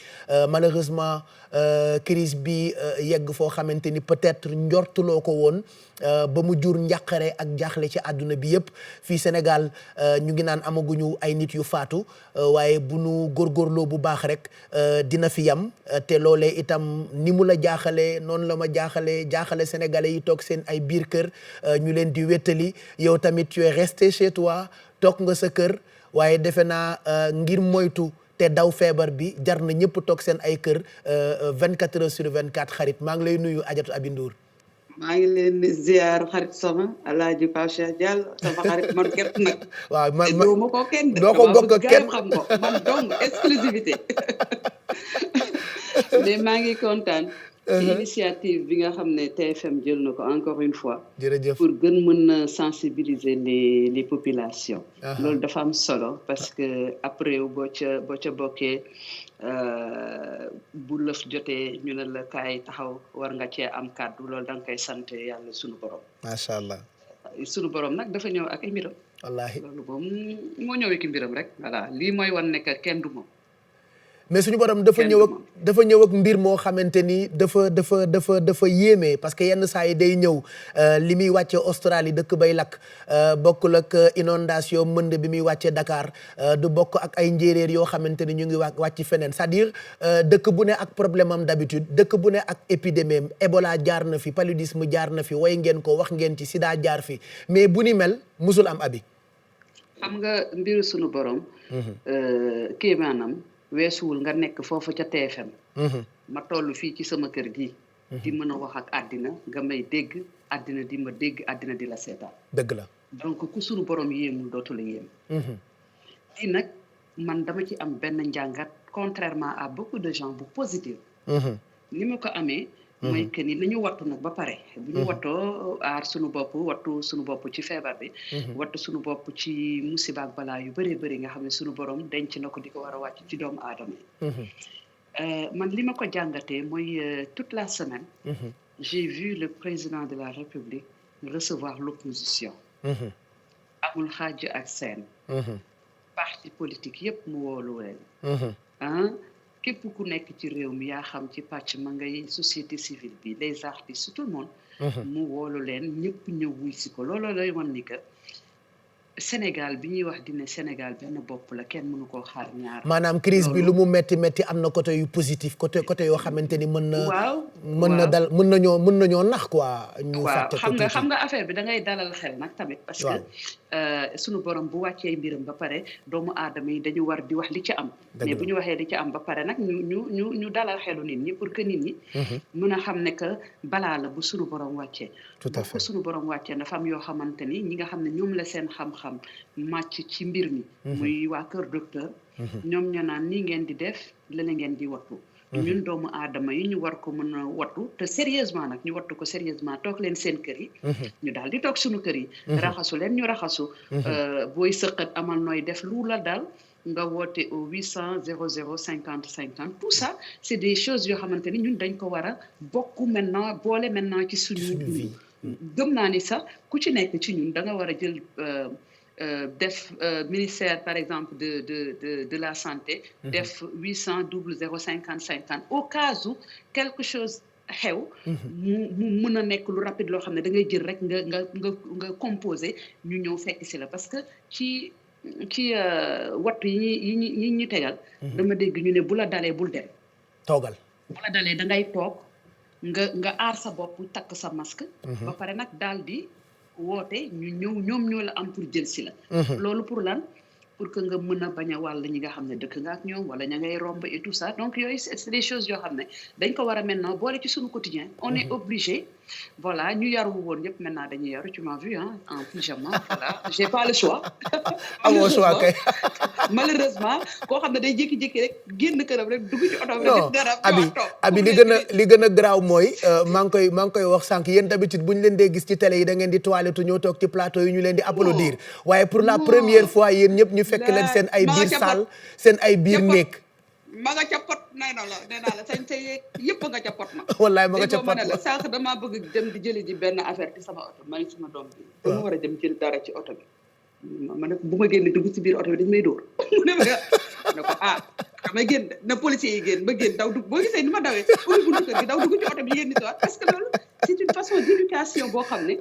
malheureusement crise bi yegg foo xamante ni peut-être njortuloo ko woon ba mu jur njàqare ak jaaxle ci àdduna bi yëpp fii Sénégal ñu ngi naan amaguñu ay nit yu faatu waaye bu nu góorgóorloo bu baax rek dina fi yam te loolee itam ni mu la jaaxalee noonu la ma jaaxale sénégalais yi toog seen ay biir kër ñu leen di wéttali yow tamit tu es resté chez toi toog nga sa kër waaye defe naa ngir moytu te daw feebar bi jar na ñëpp toog seen ay kër 24 heures sur 24 xarit maa ngi lay nuyu Ajaratu Abi Ndour maa ngi leen di ziar xarit sama Alaaji Pape Cheikh Diallo sama xarit man képp nag. waaw doo ma ko kenn doo ko bokk kenn xam ko man dong exclusivité mais maa ngi kontaan. ci initiative bi nga xam ne TFM jël na ko encore une fois. jërëjëf pour gën mën a sensibiliser les populations. loolu dafa am solo parce que après boo ca bokkee. bu lëf jotee ñu ne la kaay taxaw war nga cee am kàddu loolu da nga koy sant yàlla sunu borom. macha allah. sunu borom nag dafa ñëw ak ay mbiram. wallaahi loolu moom moo ñëwee ki mbiram rek voilà lii mooy wan ne que kenn du moom. mais suñu borom dafa ñëw ak mbir moo xamante ni dafa yéeme parce que yenn saa yi day ñëw li muy wàcce Australie dëkk bay lakk bokkul ak inondation mënd bi muy wàcce Dakar du bokk ak ay njéeréer yoo xamante ni ñu ngi wàcc feneen c'est-à-dire dëkk bu ne ak problème am d'habitude dëkk bu ne ak épidémie am Ebola jaar na fi paludisme jaar na fi way ngeen ko wax ngeen ci sida jaar fi mais bu ni mel musul am abi. xam nga mbiru sunu borom. kéemaanam weesuwul nga nekk foofu ca TFM. ma toll fii ci sama kër gi. di mën a wax ak àddina nga may dégg àddina di ma dégg àddina di la seetaan. dëgg la donc ku sunu borom yéemul dootu la yéem. lii nag man dama ci am benn njàngat contrairement à beaucoup de gens bu positif. ni ma ko amee. mooy que ni nañu wattu nag ba pare. bu ñu wattoo aar sunu bopp wattu sunu bopp ci feebar bi. wattu sunu bopp ci musiba ak balaa yu bëree bëri nga xam ne sunu borom denc na ko di ko war a wàcc ci doomu aadama yi. man li ma ko jàngatee mooy toute la semaine. j'ai vu le président de la République recevoir l'opposition. amul xaaj ak seen. parti politique yépp mu woolu leen. képp ku nekk ci réew mi yaa xam ci pàcc ma ngay société civile bi les artistes tout le monde. mu woolu leen ñëpp ñëw wuy si ko looloo lay wan ni que Sénégal bi ñuy wax dina Sénégal benn bopp la kenn mënu koo xaar ñaar. maanaam crise bi lu mu metti am na côté yu positif côté yoo xamante ni mën na. mën na dal mën nañoo nax quoi. ñu fàtte ko tuuti xam nga affaire bi da ngay dalal xel nag tamit. parce que sunu borom bu wàccee mbiram ba pare doomu aadama yi dañu war di wax li ci am. mais bu ñu waxee li ci am ba pare nag ñu dalal xelu nit ñi pour que nit ñi. mën a xam ne que balaa la bu sunu borom wàccee. tout à fait bu sunu borom wàccee dafa am yoo xamante ni ñi nga xam ne ñoom la seen xam-xam màcc ci mbir mi. muy waa kër docteur. ñoom ñoo naan nii ngeen di def lële ngeen di wattu ñun doomu aadama yi ñu war ko mën a wattu te sérieusement nag ñu wattu ko sérieusement toog leen seen kër yi ñu daal di toog suñu kër yi raxasu leen ñu raxasu booy sëqat amal nooy def lu la daal nga woote au 800 00 50 50 tout ça c'est des choses yoo xamante ni ñun dañ ko war a bokk maintenant boole maintenant ci suñu vie gëm naa ni sax ku ci nekk ci ñun da nga war a jël def ministère par exemple de la santé def 800 00 50 50 au cas où quelque chose xew mu mën a nekk lu rapide loo xam ne da ngay jël rek nga composé ñu ñëw fekk si la parce que ci wattu yi ñu tegal dama dégg ñu ne bu la dalee bul dem toogal bu la dalee da ngay toog nga aar sa bopp takk sa masque ba pare nag daal di woote ñu ñëw ñoom ñoo la am pour jël si la loolu pour lan pour que nga mën a bañ a wàll ñi nga xam ne dëkk nga ak ñoom wala ña ngay romb et tout ça donc yooyu c'est des choses yoo xam ne dañ ko war a maintenant boole ci suñu quotidien on est obligé voilà ñu yaru woon yëpp maintenant dañuy yaru tu m'as vu hein en pyjama voilà j'ai pas le choix amoo choix kay malheureusement koo xam ne day jékki-jékki rek génn këram rek dugg ci oto bi rek garab abi li gën a garaaw mooy maa ngi koy wax sànq yéen d'habitude bu ñu leen dee gis ci télé yi da ngeen di toilette ñoo toog ci plateau yi ñu leen di applaudir waaye pour la première fois yéen ñëpp ñu fekk leen seen ay biir salle seen ay biir néeg ma nga ca pot nee naa la sañ say yëpp nga ca pot ma wallaay ma nga ca pot la sànq damaa bëgg dem di jëli ji benn affaire ci sama oto ma ne sama doom bi dama war a dem jël dara ci oto bi ma ne ko bu ma génn dugg ci biir oto bi dañ may dóor mu ne ko damay génn na policier yi génn ba génn daw dugg boo gisee ni ma dawee ubbi buntu kër gi daw dugg ci oto bi yéen ni soir parce que loolu c'est une façon d'éducation boo xam ne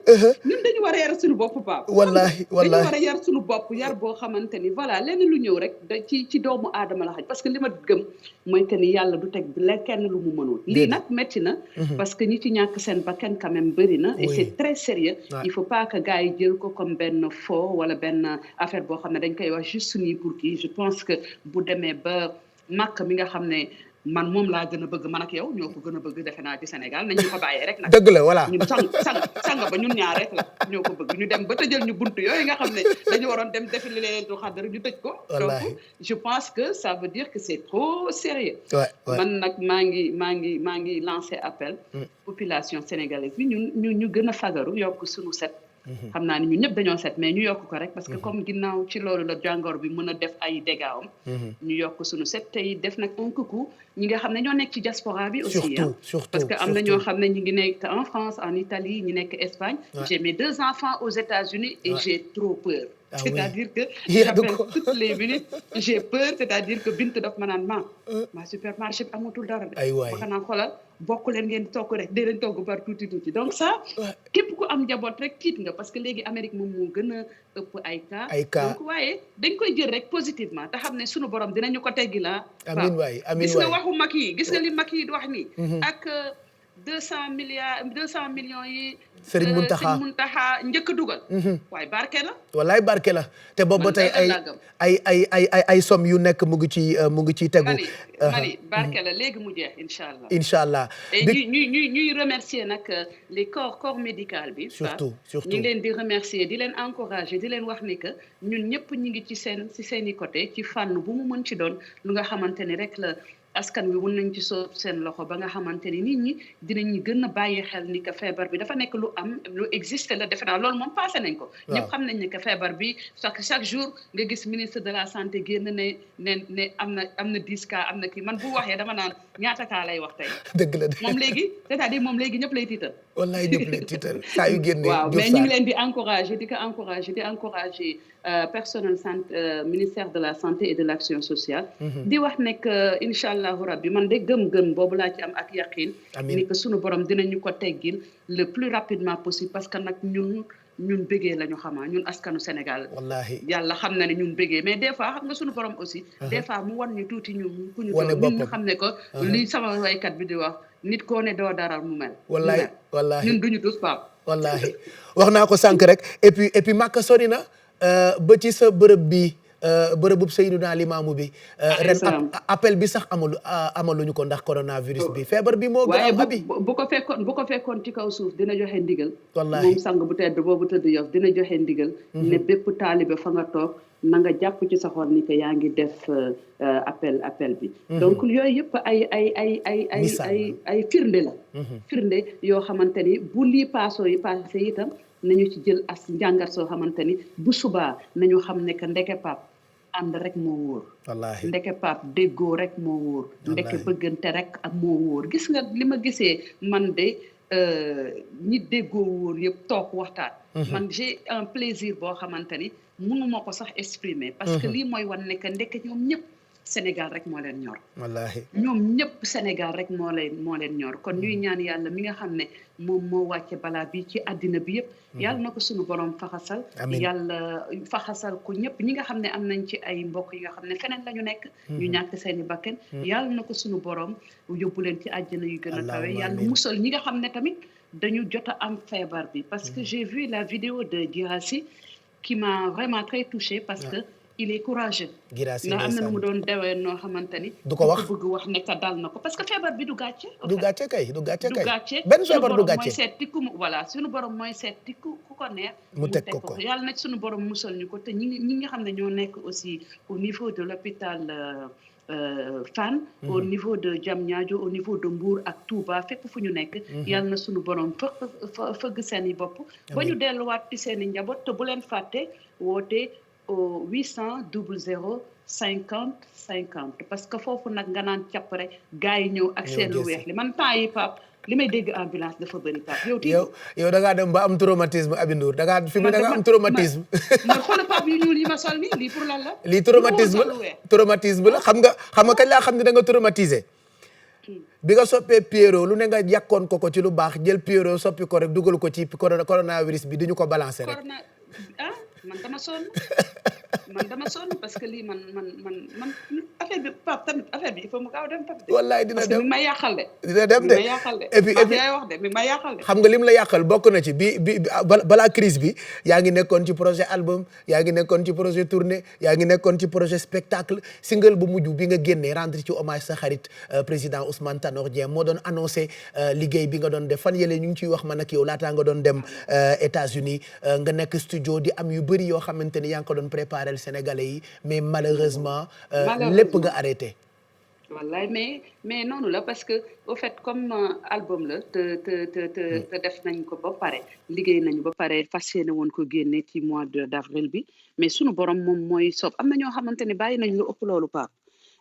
ñun dañu war a yar suñu bopp Pape wallahi dañu war a yar suñu bopp yar boo xamante ni voilà lenn lu ñëw rek da ci doomu aadama la xaj parce que li ma gëm mooy que ni yàlla du teg la kenn lu mu mënul lii nag métti na parce que ñi ci ñàkk seen bakkan quand même bëri na et c'est très sérieux il faut pas que gars yi jël ko comme benn faux wala benn affaire boo xam ne dañ koy wax juste nii pour kii je pense que bu demee ba màkk mi nga xam ne man moom laa gën a bëgg man ak yow ñoo ko gën a bëgg defe naa ci Sénégal nañ ñu ko bàyyee rek nag dëgg la voilà ñun sang ba ñun ñaar rek la ñoo ko bëgg ñu dem ba tëjal ñu buntu yooyu nga xam ne dañu waroon dem defi leen du xaddara ñu tëj ko donc je pense que ça veut dire que c'est trop sérieux man nag maa ngi lancé appel population sénégalaise bi ñu gën a fagaru yokk suñu set xam naa ni ñun ñëpp dañoo set mais ñu yokk ko rek parce que comme ginnaaw ci loolu la jàngoro bi mën a def ay dégâts am ñu yokk suñu set tey def nag un coucou ñi nga xam ne ñoo nekk ci diaspora bi aussi surtout parce que am na ñoo xam ne ñu ngi nekk en France en Italie ñi nekk Espagne j'ai mes 2 enfants aux États-Unis et j'ai trop peur c'est-à-dire que j'appelle toutes les minutes j'ai peur c'est-à-dire que Bint daf ma naan ma supermarché bi amatul dara de ba xanaa xoolal bokk leen ngeen togg rek dee leen togg par tuuti donc ça képp ku am njaboot rek tiit nga parce que léegi Amérique moom moo gën a ëpp ay cas donc waaye dañ koy jël rek positivement te xam ne sunu borom dinañu ko teggi la amiin waay gis nga waxu mag yi gis nga li mag yi di wax nii ak 200 millions yi Serigne Mountakha njëkk a dugal waaye barke la wallaay barke la te boobu tey ay somme yu nekk mu ngi ci tegu mani barke la léegi mu jeex incha allah et ñuy remercier nag les corps médical bi surtout ñu ngi leen di remercier di leen encourager di leen wax ni que ñun ñëpp ñu ngi ci seeni côté ci fànn bu mu mën ci doon lu nga xamante ni rek la askan wi mën nañ ci soob seen loxo ba nga xamante ni nit ñi dinañu gën a bàyyi xel ni que feebar bi dafa nekk lu existe la defe naa loolu moom passé nañ ko ñëpp xam nañ ne que feebar bi chaque jour nga gis ministre de la santé génn ne am na 10 cas am na kii man bu waxee dama naan ñaata cas lay wax tey dëgg la moom léegi c'est-à-dire moom léegi ñëpp lay tiital wallaay ñëpp lay tiital saa yu génnee waaw mais ñu ngi leen di encourager personnel ministère de la santé et de l'action sociale di wax nekk incha allahu rabbi man de gëm-gëm boobu laa ci am ak yaqin ni que sunu borom dinañu ko teggil le plus rapidement possible parce que nag ñun bëggee la ñu xamaa ñun askanu Sénégal wallahi yàlla xam na ne ñun bëggee mais des fois xam nga sunu borom aussi des fois mu wan ñu tuuti ñun ku ñu doon ñun ñu xam ne que li sama waykat bi di wax nit koo ne doo dara mu mel wallahi ñun duñu tous Pape wallahi wax naa ko sànq rek et puis Makka sori na ba ci sa bërëb bi bërëbub Seydina Limaamu bi ren appel bi sax amaluñu ko ndax coronavirus bi feebar bi moo gën a bi bu ko fekkoon ci kaw suuf dina joxe ndigal wallahi moom sang bu tedd boobu tëdd Yoff dina joxe ndigal ne bépp taalibe fa nga toog na nga jàpp ci sa xol ni que yaa ngi def appel bi. donc yooyu yëpp ay firnde la. firnde yoo xamante ni bu lii passé itam nañu ci jël as njàngat soo xamante ni bu subaa nañu xam ne que ndeke pap ànd rek moo wóor. wallaahi ndeke pap déggoo rek moo wóor. ndeke bëggante rek ak moo wóor gis nga li ma gisee man de ñi déggoo wóor yëpp toog waxtaan. man j'ai un plaisir boo xamante ni mënuma ko sax exprimer. parce que lii mooy wan ne que ndeke ñoom ñëpp Sénégal rek moo leen ñor. wallaahi ñoom ñëpp Sénégal rek moo leen ñor kon ñuy ñaan yàlla mi nga xam ne moom moo wàcce balaa bi ci àddina bi yëpp. yàlla na ko suñu borom faxasal. amiin yàlla faxasal ko ñëpp ñi nga xam ne am nañ ci ay mbokk yi nga xam ne feneen la ñu nekk. ñu ñàkk seeni bakken. yàlla na ko suñu borom yóbbu leen ci àjjana yu gën a kawe. yàlla musal ñi nga xam ne tamit dañu jot a am feebar bi. parce que j'ai vu la vidéo de Guirassy qui m'a vraiment très touchée parce que il est courageux. Guirassy ndax am na nu mu doon dewee noo xamante ni. du ko wax bëgg wax ne que dal na ko parce que feebar bi du gàcce. du gàcce kay du gàcce kay. du gàcce benn feebar du gàcce mooy seet tikku voilà suñu borom mooy seet tikku ku ko neex. mu teg ko yàlla nag suñu borom musal ñu ko te ñi nga xam ne ñoo nekk aussi au niveau de l'hôpital Fann. au niveau de Diamniadio au niveau de Mbour ak Touba fépp fu ñu nekk. yàlla na suñu borom fëgg seen i bopp. ba ñu delluwaat ci seen i njaboot te bu leen fàtte woote au 800 00 50 50 parce que foofu nag nga naan càpp rek gars yi ñëw ak seen lu weex li man temps yi Pape li may dégg ambulance dafa bëri Pape yow da ngaa dem ba am traumatisme Aby Ndour da nga am traumatisme. man xoolal Pape yu ñuul yi ma sol nii lii pour lan la. lii traumatisme la xam nga kañ laa xam ne da nga traumatisé. bi nga soppee Pierrot lu ne nga yàkkoon ko ci lu baax jël Pierrot soppi ko rek dugal ko ci coronavirus bi duñu ko balancer rek. man dama sonn parce que lii man affaire bi Pape tamit affaire bi il faut mu gaaw dem Pape. wallaay dina dem parce que mi ma yàqal de. dina dem de et puis yaay wax de mi ma yàqal de. xam nga lim la yàqal bokk na ci bi balaa crise bi yaa ngi nekkoon ci projet album yaa ngi nekkoon ci projet tournée yaa ngi nekkoon ci projet spectacle single bu mujj bi nga génnee rendre ci hommage sa xarit président Ousmane Tanor Dieng moo doon annoncé liggéey bi nga doon def fan yële ñu ngi ciy wax man ak yow laataa nga doon dem États-Unis nga nekk studio di am yu bëri yoo xamante ni yaa ngi ko doon préparé Sénégalais yi mais malheureusement lépp nga arrêté. wallaay mais noonu la parce que au fait comme album la te def nañ ko ba pare liggéey nañu ba pare fas yéene woon ko génne ci mois d'avril bi mais sunu borom moom mooy soob am na ñoo xamante ne bàyyi nañ lu ëpp loolu Pape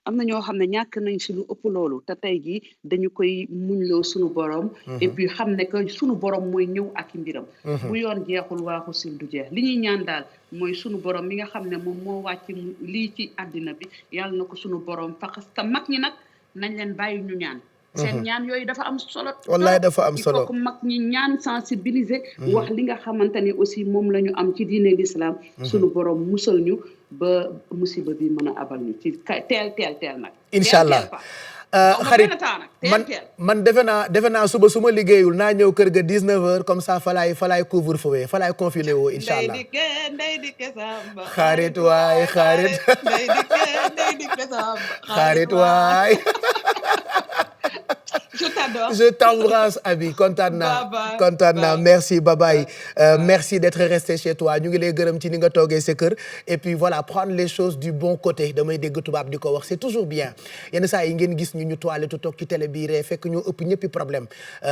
am na ñoo xam ne ñàkk nañ si lu ëpp loolu te tey jii dañu koy muñloo sunu borom. et puis xam ne que sunu borom mooy ñëw ak i mbiram. bu yoon jeexul waaxu sil du jeex li ñuy ñaan daal mooy sunu borom mi nga xam ne moom moo wàcc lii ci àddina bi yàlla na ko sunu borom faxas te mag ñi nag nañ leen bàyyi ñu ñaan. seen ñaan yooyu dafa am solo. wallaay dafa am solo il faut que mag ñi ñaan sensibiliser. wax li nga xamante ni aussi moom la ñu am ci diine l'islam. sunu borom musal ñu ba musiba bi mën a abal ñu ci teel nag. incha allah xarit man defe naa suba su ma liggéeyul naa ñëw kër ga 19h comme ça falaay couvre-feu falaay confiné woo incha allah. ndey dikke samba xarit waay xarit. ndey dikke samba xarit waay. je t'adore. Je t'embrasse Aby kontaan naa merci bye bye. Merci d'être resté chez toi ñu ngi lay gërëm ci ni nga toogee sa kër et puis voilà prendre les choses du bon côté damay dégg tubaab di ko wax c'est toujours bien yenn saa yi ngeen gis ñu toilette toog ci télé bi ree fekk ñoo ëpp ñëppi problème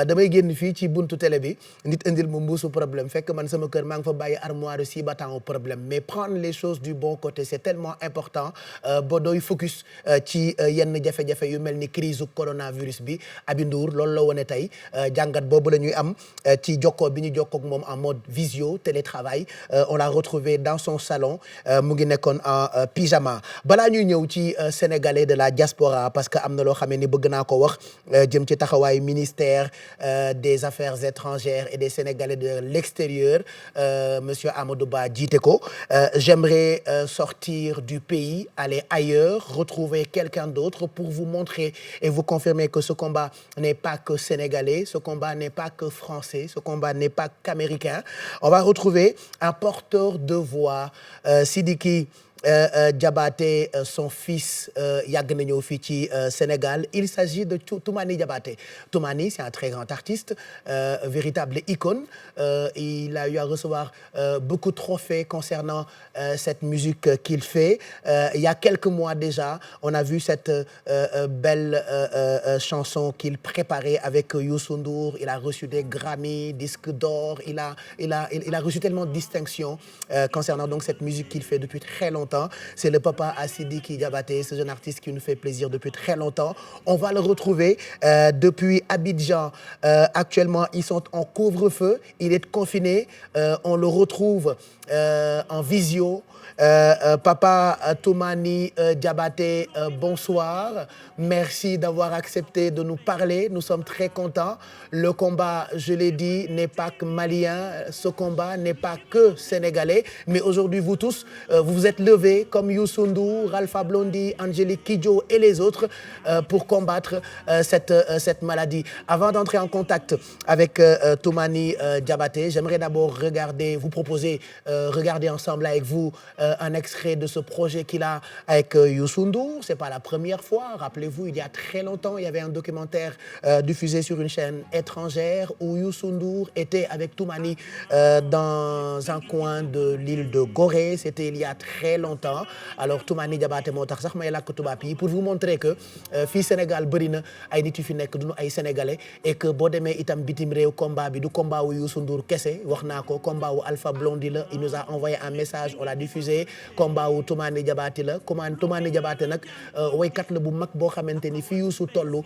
damay génn fii ci buntu télé bi nit indil ma mbuusu problème fekk man sama kër maa ngi fa bàyyi armoire si battant au problème mais prendre les choses du bon côté c'est tellement important ba doy focus ci yenn jafe-jafe yu mel ni crise coronavirus bi Aby Ndour loolu la wone tey jàngat boobu la ñuy am ci jokkoo bi ñu jokkoo ak moom en mode visio télétravail on l'a retrouvé dans son salon mu ngi nekkoon en pyjama balaa ñuy ñëw ci sénégalais de la diaspora parce que am na loo xamee ni bëgg naa ko wax jëm ci taxawaayu ministère des affaires étrangères et des sénégalais de l'extérieur monsieur Amadou Ba jiite ko j'aimerais sortir du pays aller ailleurs retrouver quelqu'un d'autre pour vous montrer et vous confirmer que ce combat n'est pas que sénégalais, ce combat n'est pas que français, ce combat n'est pas qu'américain. On va retrouver un porteur de voix, Sidiki Diabaté son fils yàgg na ñëw fii ci Sénégal il s'agit de Toumani Diabaté. Toumani c'est un très grand artiste, véritable icône. Il a eu à recevoir beaucoup de trophées concernant cette musique qu'il fait. Il y a quelques mois déjà, on a vu cette belle chanson qu'il préparait avec Youssou Ndour. Il a reçu des Grammy, disques d'or. Il a reçu tellement de distinctions concernant donc cette musique qu'il fait depuis très longtemps. C'est le papa à Sidiki Diabaté, ce jeune artiste qui nous fait plaisir depuis très longtemps. On va le retrouver depuis Abidjan. Actuellement, ils sont en couvre-feu. Il est confiné. On le retrouve en visio. Papa Toumani Diabaté, bonsoir. Merci d'avoir accepté de nous parler. Nous sommes très contents. Le combat, je l'ai dit, n'est pas que malien. Ce combat n'est pas que sénégalais. Mais aujourd'hui, vous tous, vous vous êtes levés comme Youssou Ndour, Alpha Blondy, Angélique Kidjo et les autres pour combattre cette maladie. Avant d'entrer en contact avec Toumani Diabaté, j'aimerais d'abord vous proposer regarder ensemble avec vous un extrait de ce projet qu'il a avec Youssou Ndour. C'est pas la première fois. Rappelez-vous, il y a très longtemps, il y avait un documentaire diffusé sur une chaîne étrangère où Youssou Ndour était avec Toumani dans un coin de l'île de Gorée. C'était il y a très longtemps. Alors Toumani Diabaté moo tax sax may làkk tubaab yi pour vous montrer que fii Sénégal bëri na ay nit yu fi nekk duñu ay sénégalais et que boo demee itam bitim réew combat bi du combat wu Youssou Ndour kese wax naa ko combat wu Alpha Blondy la. Il nous a envoyé un message, on l'a diffusé. Combat wu Toumani Diabaté la. Toumani Diabaté nag woykat la bu mag boo xamante ni fi Youssou tollu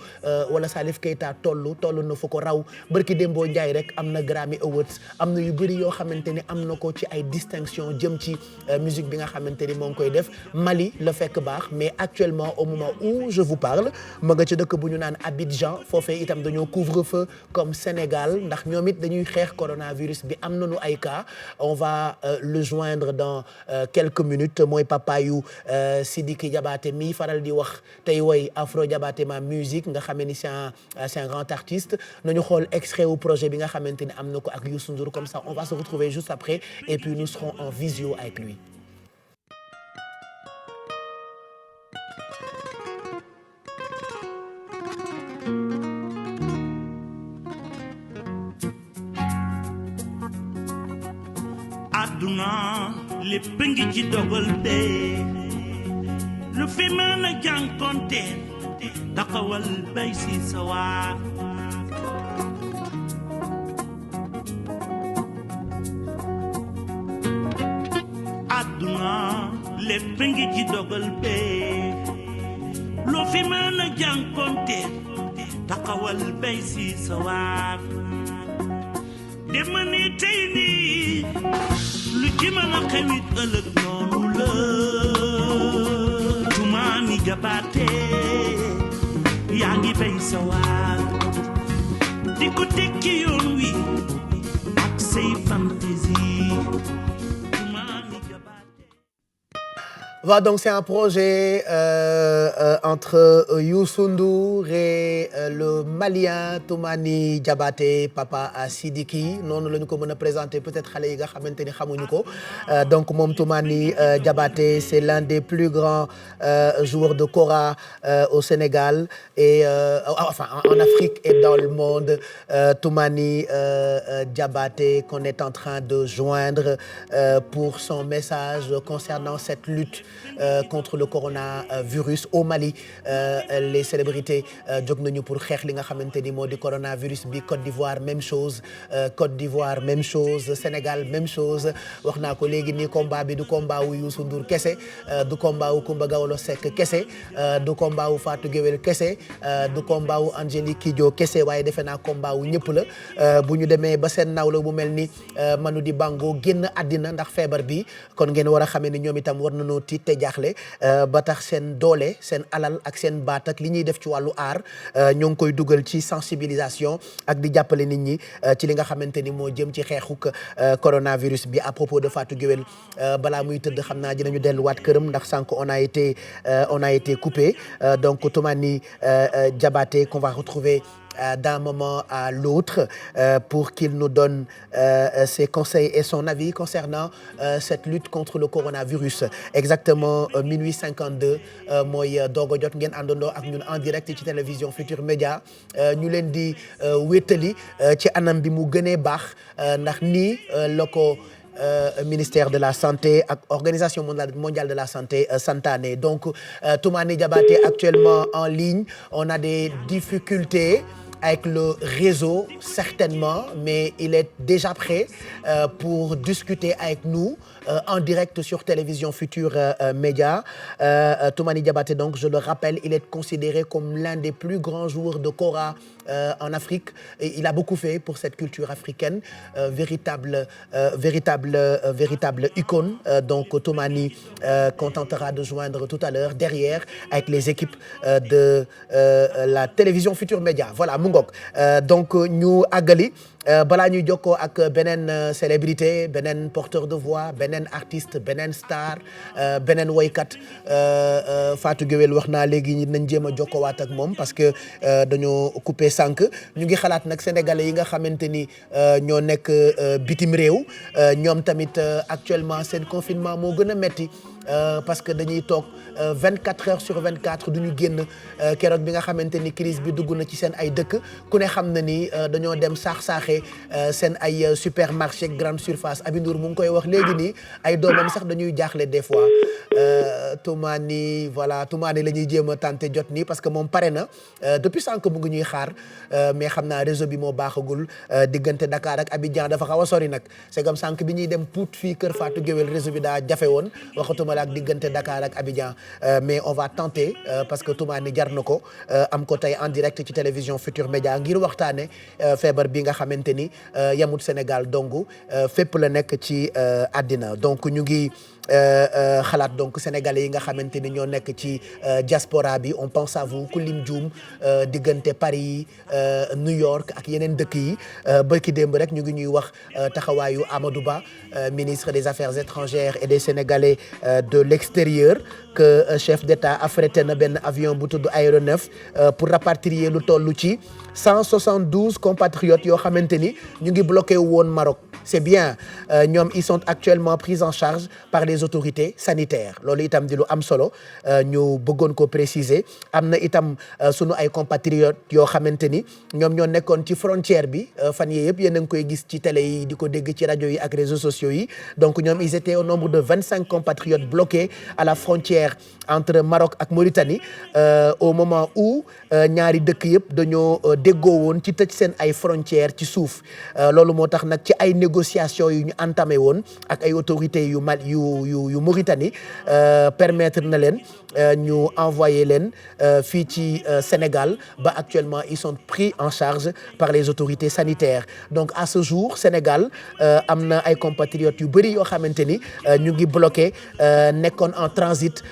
wala Salif Keita tollu na fu ko raw. Barki Dembo Ndiaye rek am na Grammy Awards, am na yu bëri yoo xamante ni am na ko ci ay distinction jëm ci musique bi nga xamante ni moo ngi koy def. Mali la fekk baax, mais actuellement au moment où je vous parle ma nga ci dëkk bu ñu naan Abidjan. Foofee itam dañoo couvre-feu comme Sénégal ndax ñoom it dañuy xeex coronavirus bi am nañu ay cas. On va le joindre dans quelques minutes. Mooy papa yu Sidiki Diabaté mi faral di wax tey woy Afro Diabaté ma musique nga xamee ni c'est un grand artiste. Nañu xool extrait au projet bi nga xamante ni am na ko ak Youssou Ndour. Comme ça on va se retrouver juste après et puis nous serons en visio avec lui. Aduna lépp ngi ci dogal de lu fi mën a jànkonte taxawal bay si sa waar aduna lépp ngi ci dogal de lu fi mën a jànkonte taxawal bay si sa waar dema ni tey nii lu ci mën a xewit ëllëg noonu la Toumani Diabaté yaa ngi bay sa waar di ko teg ci yoon wi ak say fantaisie Toumani Diabaté. Voilà, donc c'est un projet entre Youssou Ndour et le Malien Toumani Diabaté, papa à Sidiki. Noonu la ñu ko mën a présenter peut-être xale yi nga xamante ni xamuñu ko. Donc moom Toumani Diabaté, c'est l'un des plus grands joueurs de kora au Sénégal et enfin en Afrique et dans le monde. Toumani Diabaté qu'on est en train de joindre pour son message concernant cette lutte contre le coronavirus au Mali. Les célébrités jóg nañu pour xeex li nga xamante ni moo di coronavirus bi. Côte d'Ivoire même chose, Sénégal même chose. Wax naa ko léegi nii combat bi du combat wu Youssou Ndour kese, du combat wu Coumba Gawlo Seck kese, du combat wu Fatou Guewel kese, du combat wu Angélique Kidjo kese, waaye defe naa combat wu ñëpp la. Bu ñu demee ba seen nawla bu mel ni Manu di Bango génn àddina ndax feebar bi kon ngeen war a xamee ni ñoom itam war nañoo tiit te jaaxle ba tax seen doole seen alal ak seen baat ak li ñuy def ci wàllu aar ñoo ngi koy dugal ci sensibilisation ak di jàppale nit ñi ci li nga xamante ni moo jëm ci xeexuk coronavirus bi. À propos de Fatou Guewel balaa muy tëdd xam naa dinañu delluwaat këram ndax sànq on a été coupé. Donc Toumani Diabaté qu'on va retrouver d'un moment à l'autre pour qu'il nous donne ses conseils et son avis concernant cette lutte contre le coronavirus. Exactement minuit 52 mooy doog a jot ngeen àndandoo ak ñun en direct ci télévision Futur Média ñu leen di wéttali ci anam bi mu gënee baax ndax nii la ko ministère de la santé ak organisation mondiale de la santé santaane. Donc Toumani Diabaté actuellement en ligne, on a des difficultés avec le réseau certainement, mais il est déjà prêt pour discuter avec nous en direct sur télévision Futur Média. Toumani Diabaté, donc je le rappelle, il est considéré comme l'un des plus grands joueurs de kora en Afrique. Et il a beaucoup fait pour cette culture africaine, véritable icône. Donc Toumani qu'on tentera de joindre tout à l'heure derrière avec les équipes de la télévision Futur Média. Voilà mu ngoog donc ñu àggali balaa ñuy jokkoo ak beneen célébrité, beneen porteur de voix, beneen artiste, beneen star, beneen woykat. Fatou Guewel wax naa léegi nañ jéem a jokkoowaat ak moom parce que dañoo coupé sànq. Ñu ngi xalaat nag sénégalais yi nga xamante ni ñoo nekk bitim réew ñoom tamit actuellement seen confinement moo gën a metti. Parce que dañuy toog 24 heures sur 24 du ñu génn keroog bi nga xamante ni crise bi dugg na ci seen ay dëkk ku ne xam na ni dañoo dem saax-saaxee seen ay supermarché grande surface. Aby Ndour mu ngi koy wax léegi nii ay doomam sax dañuy jaaxle des fois. Toumani voilà Toumani la ñuy jéem a tenté jot nii parce que moom pare na depuis sànq mu ngi ñuy xaar mais xam naa réseau bi moo baaxagul diggante Dakar ak Abidjan dafa xaw a sori nag c'est comme sànq bi ñuy dem Pout fii Kër Fatou Guewel réseau bi daa jafe woon waxatuma ak diggante Dakar ak Abidjan mais on va tenter parce que Toumani jar na ko am ko tey en direct ci télévision Futur Média ngir waxtaane feebar bi nga xamante ni yamut Sénégal dong fépp la nekk ci àddina. Donc ñu ngi xalaat donc sénégalais yi nga xamante ni ñoo nekk ci diaspora bi, on pense à vous ku lim juum diggante Paris New York ak yeneen dëkk yi barki démb rek ñu ngi ñuy wax taxawaayu Amadou Ba ministre des Affaires étrangères et des Sénégalais de l'extérieur que chef d'État affrété na benn avion bu tudd Aéronef pour rapatrier lu toll ci 172 compatriotes yoo xamante ni ñu ngi bloqué woon Maroc. C'est bien ñoom ils sont actuellement pris en charge par les autorités sanitaires loolu itam di lu am solo ñu bëggoon ko préciser. Am na itam sunu ay compatriotes yoo xamante ni ñoom ñoo nekkoon ci frontière bi fan yii yëpp yéen a ngi koy gis ci télé yi di ko dégg ci rajo yi ak réseaux sociaux yi. Donc ñoom ils étaient au nombre de 25 compatriotes bloqués à la frontière entre Maroc ak Mauritanie au moment où ñaari dëkk yëpp dañoo déggoo woon ci tëj seen ay frontières ci suuf. Loolu moo tax nag ci ay négociations yu ñu entamé woon ak ay autorités yu Mauritanie permettre na leen ñu envoyer leen fii ci Sénégal ba actuellement ils sont pris en charge par les autorités sanitaires. Donc à ce jour Sénégal am na ay compatriotes yu bëri yoo xamante ni ñu ngi bloqué nekkoon en transit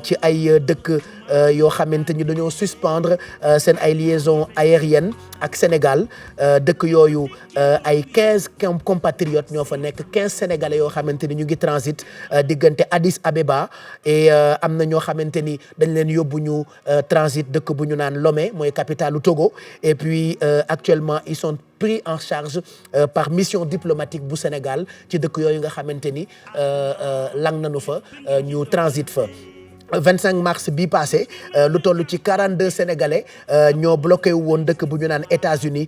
ci ay dëkk yoo xamante ni dañoo suspendre seen ay liaisons aériennes ak Sénégal. Dëkk yooyu ay 15 compatriotes ñoo fa nekk 15 sénégalais yoo xamante ni ñu ngi transit diggante Addis Abeba et am na ñoo xamante ni dañ leen yóbbu ñu transit dëkk bu ñu naan Lomé mooy capitalu Togo. Et puis actuellement ils sont pris en charge par mission diplomatique bu Sénégal ci dëkk yooyu nga xamante ni lang nañu fa ñu transit fa. 25 mars bi passé lu toll ci 42 sénégalais ñoo bloqué wu woon dëkk bu ñu naan États-Unis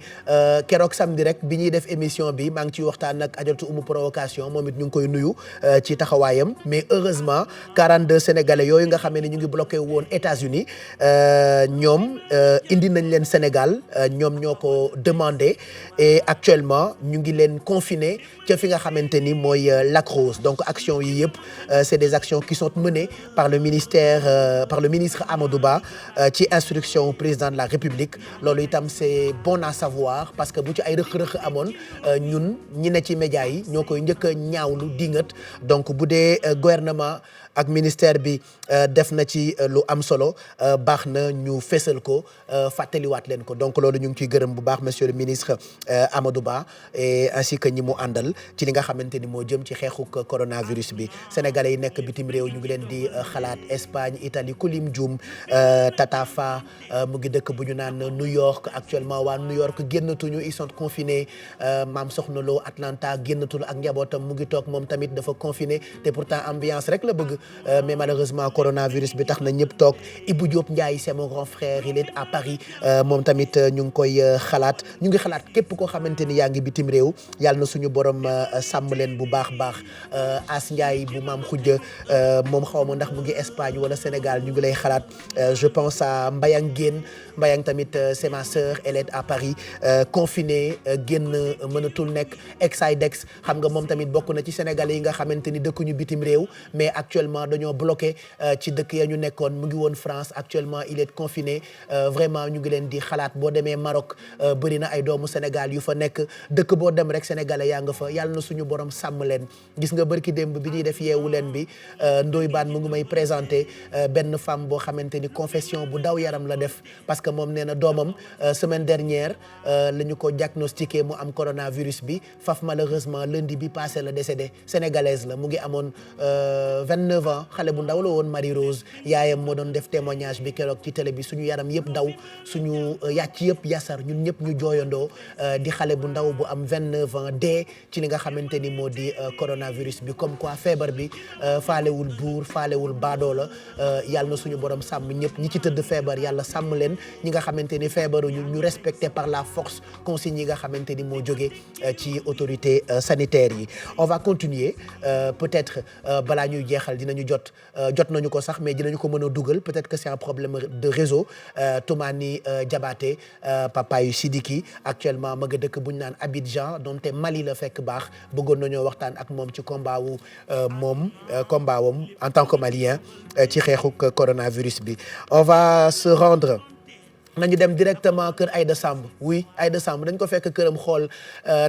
keroog samedi rek bi ñuy def émission bi maa ngi ciy waxtaan ak Adjaratou Oumou Provocation moom it ñu ngi koy nuyu ci taxawaayam. Mais heureusement 42 sénégalais yooyu nga xam ne ñu ngi bloqué wu woon États-Unis ñoom indi nañ leen Sénégal ñoom ñoo ko demandé et actuellement ñu ngi leen confiné ca fi nga xamante ni mooy Lac Rose. Donc action yi yëpp c'est des actions qui sont menées par le ministre Amadou Ba ci instruction président de la République. Loolu itam c'est bon à savoir parce que bu ci ay rëq-rëq amoon ñun ñi ne ci médias yi ñoo koy njëkk a ñaawlu dingat. Donc bu dee gouvernement ak ministère bi def na ci lu am solo baax na ñu fésal ko fàttaliwaat leen ko donc loolu ñu ngi ciy gërëm bu baax monsieur le ministre Amadou Ba et ainsi que ñi mu àndal ci li nga xamante ni moo jëm ci xeexuk coronavirus bi sénégalais yi nekk bitim réew ñu ngi leen di xalaat Espagne Italie kulim Dioum Tatafa mu ngi dëkk bu ñu naan New York actuellement waa New York génnatuñu ils sont confinés maam Soxna Lo Atlanta génnatul ak njabootam mu ngi toog moom tamit dafa confiné te pourtant ambiance rek la bëgg mais malheureusement coronavirus bi tax na ñëpp toog Ibou Diop Ndiaye c'est mon grand frère il est à Paris moom tamit ñu ngi koy xalaat ñu ngi xalaat képp koo xamante ni yaa ngi bitim réew yàlla na suñu borom sàmm leen bu baax baax As Ndiaye bu maam Khoudia moom xaw ma ndax mu ngi Espagne wala Sénégal ñu ngi lay xalaat je pense à Mbayang Guène Mbayang tamit c'est ma sœur elle est à Paris confinée génn mënatul nekk ex-Sidex xam nga moom tamit bokk na ci sénégalais yi nga xamante ni dëkkuñu bitim réew mais actuellement dañoo bloqué ci dëkk ya ñu nekkoon mu ngi woon France actuellement il est confiné vraiment ñu ngi leen di xalaat boo demee Maroc bëri na ay doomu Sénégal yu fa nekk dëkk boo dem rek sénégalais yaa nga fa yàlla na suñu borom sàmm leen gis nga bërki démb bi ñuy def yeewu leen bi Ndoye Bane mu ngi may présenté benn femme boo xamante ni confession bu daw yaram la def parce que moom nee na doomam semaine dernière la ñu ko diagnostiqué mu am coronavirus bi faf malheureusement lundi bi passé la décédé sénégalaise la mu ngi amoon 29 ans xale bu ndaw la woon Marie Rose yaayam moo doon def témoignage bi keroog ci télé bi suñu yaram yëpp daw suñu yàcc yëpp yasar ñun ñëpp ñu jooyandoo di xale bu ndaw bu am 29 ans dee ci li nga xamante ni moo di coronavirus bi comme quoi feebar bi faalewul buur faalewul baadoo la yàlla na suñu borom sàmm ñëpp ñi ci tëdd feebar yàlla sàmm leen ñi nga xamante ni feebaru ñu respecté par la force consignes yi nga xamante ni moo jóge ci autorité sanitaire yi on va continuer peut-être balaa ñuy jeexal dinañu jot nañu ko sax mais dinañu ko mën a dugal peut-être que c'est un problème de réseau Toumani Diabaté papa yu Sidiki actuellement ma nga dëkk bu ñu naan Abidjan donte Mali la fekk baax bëggoon nañoo waxtaan ak moom ci combat wu combat wam en tant que malien ci xeexuk coronavirus bi on va se rendre nañu dem directement kër Aïda Samb oui Aïda Samb dañ ko fekk këram xool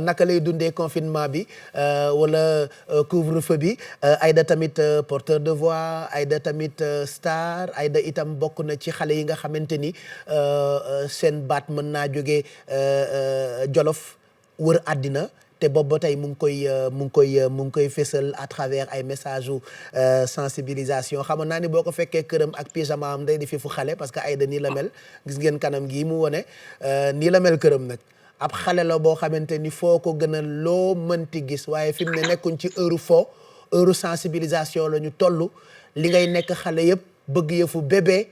naka lay dundee confinement bi wala couvre-feu bi Aïda tamit porteur de voix Aïda tamit star Aïda itam bokk na ci xale yi nga xamante ni seen baat mën naa jóge Jolof wër àddina te boobu ba tey mu ngi koy fésal à travers ay message u sensibilisation xam naa ni boo ko fekkee këram ak pyjama am day di fi fu xale parce que Aïda nii la mel gis ngeen kanam gii mu wone nii la mel këram nag ab xale la boo xamante ni foo ko gën a loo mënti gis waaye fi mu ne nekkuñ ci heure sensibilisation la ñu toll li ngay nekk xale yëpp bëgg yëfu bébé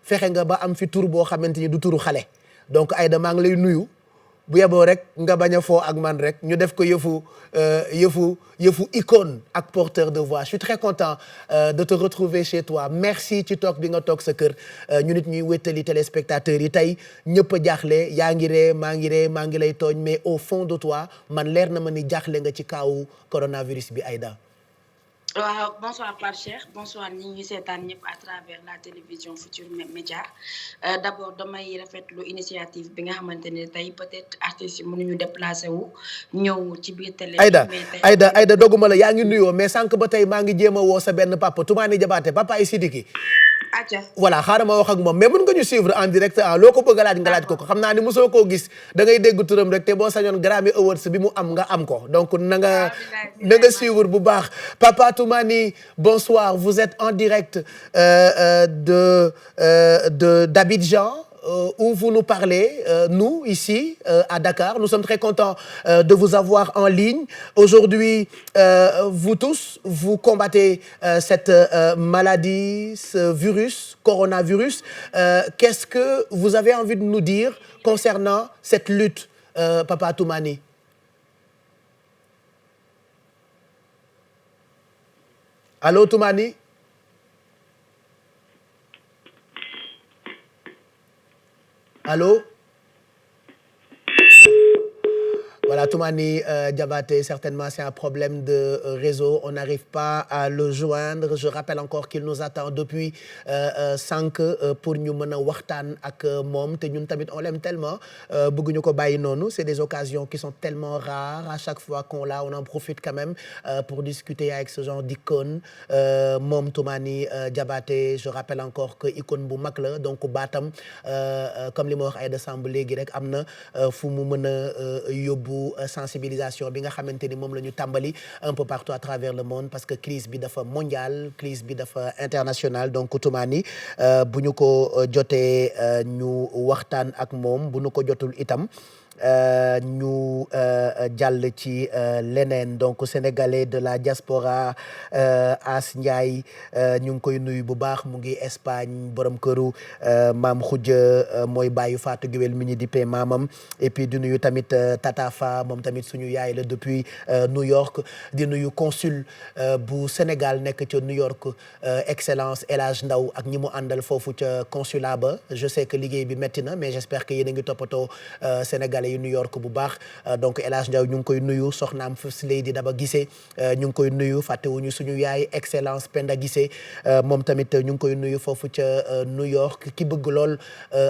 fexe nga ba am fi tur boo xamante ni du turu xale donc Aïda maa ngi lay nuyu bu yeboo rek nga bañ a foo ak man rek ñu def ko yëfu icône ak porteur de voix je suis très content de te retrouver chez toi merci ci toog bi nga toog sa kër ñu nit ñuy wéttali téléspectateurs yi tey ñëpp a jaaxle yaa ngi ree maa ngi lay tooñ mais au fond de toi man leer na ma ni jaaxle nga ci kaawu coronavirus bi Aïda. waaw bonsoir Pape Cheikh bonsoir ñi ñuy seetaan ñëpp à travers la télévision Futurs Médias d'abord damay rafetlu initiative bi nga xamante ne tey peut-être artistes yi mënuñu déplacé wu ñëw ci biir télé. Aïda doguma la yaa ngi nuyoo mais sànq ba tey maa ngi jéem a woo sa benn papa Toumani Diabaté papa ay Sidiki. voilà xaaral ma wax ak moom mais mën nga ñu suivre en direct loo ko bëgg a laaj nga laaj ko xam naa ni mosoo koo gis da ngay dégg turam rek te boo sañoon Grammy Awards bi mu am nga am ko donc na nga suivre bu baax Papa Toumani bonsoir vous êtes en direct d'Abidjan où vous nous parlez, nous, ici, à Dakar. Nous sommes très contents de vous avoir en ligne. Aujourd'hui, vous tous, vous combattez cette maladie, ce virus, coronavirus. Qu'est-ce que vous avez envie de nous dire concernant cette lutte, Papa Toumani? Allô, Toumani? Allô? Voilà, Toumani Diabaté, certainement c'est un problème de réseau, on n'arrive pas à le joindre. Je rappelle encore qu'il nous attend depuis 5 pour ñu mën a waxtaan ak moom te ñun tamit on l'aime tellement bëgguñu ko bàyyi noonu. C'est des occasions qui sont tellement rares. À chaque fois qu'on l'a, on en profite quand même pour discuter avec ce genre d'icône. Moom Toumani Diabaté, je rappelle encore que icône bu mag la donc baatam comme li ma wax Aïda Samb léegi rek am na fu mu mën a yóbbu sensibilisation bi nga xamante ni moom la ñu tàmbali un peu partout à travers le monde parce que crise bi dafa mondiale crise bi dafa internationale donc Toumani bu ñu ko jotee ñu waxtaan ak moom bu ñu ko jotul itam ñu jàll ci leneen donc sénégalais de la diaspora As Ndiaye ñu ngi koy nuyu bu baax mu ngi Espagne borom këru maam Khoudia mooy bàyyi Fatou Guewel mi ñu dippee maamam et puis di nuyu tamit Tata Fa moom tamit suñu yaay la depuis New York di nuyu consul bu Sénégal nekk ca New York excellence El Hadj Ndaw ak ñi mu àndal foofu ca consulat ba je sais que liggéey bi metti na mais j'espère que yéen a ngi toppatoo sénégalais yu New York bu baax donc El Hadj Ndiaw ñu ngi koy nuyu soxnaam First Lady Daba Guissé ñu ngi koy nuyu fàttewuñu suñu yaay excellence Penda Guissé moom tamit ñu ngi koy nuyu foofu ca New York ki bëgg lool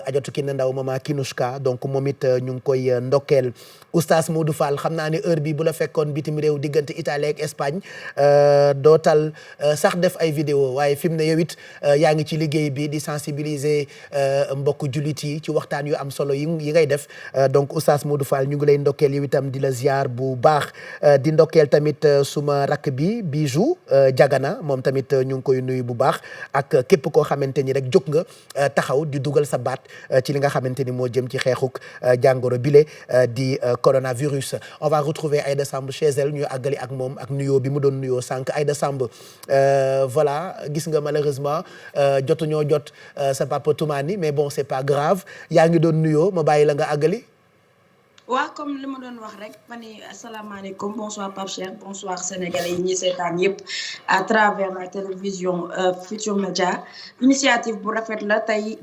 ajatu ki ne ndaw mama Kinushka donc moom it ñu ngi koy ndokkeel Oustaz Modou Fall xam naa ne heure bi bu la fekkoon bitim réew diggante Italie ak Espagne dootal sax def ay vidéo waaye fi mu ne yow it yaa ngi ci liggéey bi di sensibiliser mbokku jullit yi ci waxtaan yu am solo yi ngay def donc Oustaz Modou Fall ñu ngi lay ndokkeel yow itam di la ziar bu baax di ndokkeel tamit suma rakk bi Bijou Jagana moom tamit ñu ngi koy nuyu bu baax ak képp koo xamante ni rek jóg nga taxaw di dugal sa baat ci li nga xamante ni moo jëm ci xeexuk jàngoro bile di coronavirus. On va retrouver Aïda Samb chez elle ñu àggali ak moom ak nuyoo bi mu doon nuyoo sànq Aïda Samb voilà gis nga malheureusement jotuñoo jot sa papa Toumani mais bon c'est pas grave yaa ngi doon nuyoo ma bàyyi la nga àggali. waaw comme li ma doon wax rek ma ni asalaamaaleykum bonsoir Pape Cheikh bonsoir sénégalais yi ñuy seetaan yëpp à travers la télévision Futur Média initiative bu rafet la tey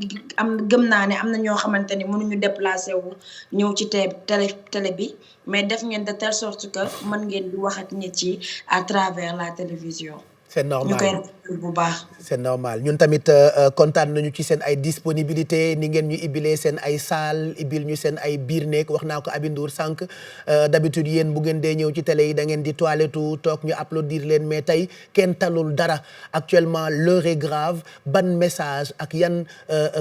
gëm naa ne am na ñoo xamante ni mënuñu déplacé wu ñëw ci télé bi mais def ngeen de telle sorte que mën ngeen di wax ak nit yi à travers la télévision. c'est normal ñu koy rafetlu bu baax. c'est normal ñun tamit kontaan nañu ci seen ay disponibilité ni ngeen ñu ibilee seen ay salle ibil ñu seen ay biir nekk wax naa ko Aby Ndour sànq d'habitude yéen bu ngeen dee ñëw ci télé yi da ngeen di toilettu toog ñu applaudir leen mais tey kenn talul dara actuellement l'heure est grave ban message ak yan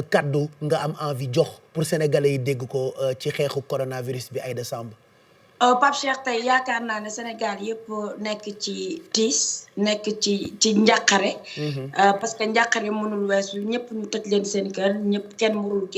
kaddu nga am envie jox pour sénégalais yi dégg ko ci xeexu coronavirus bi Aïda Samb. Pape Cheikh tey yaakaar naa ne Sénégal yëpp nekk ci tiis nekk ci njàqare parce que njàqare mënul weesu ñëpp ñu tëj leen seen kër ñëpp kenn warul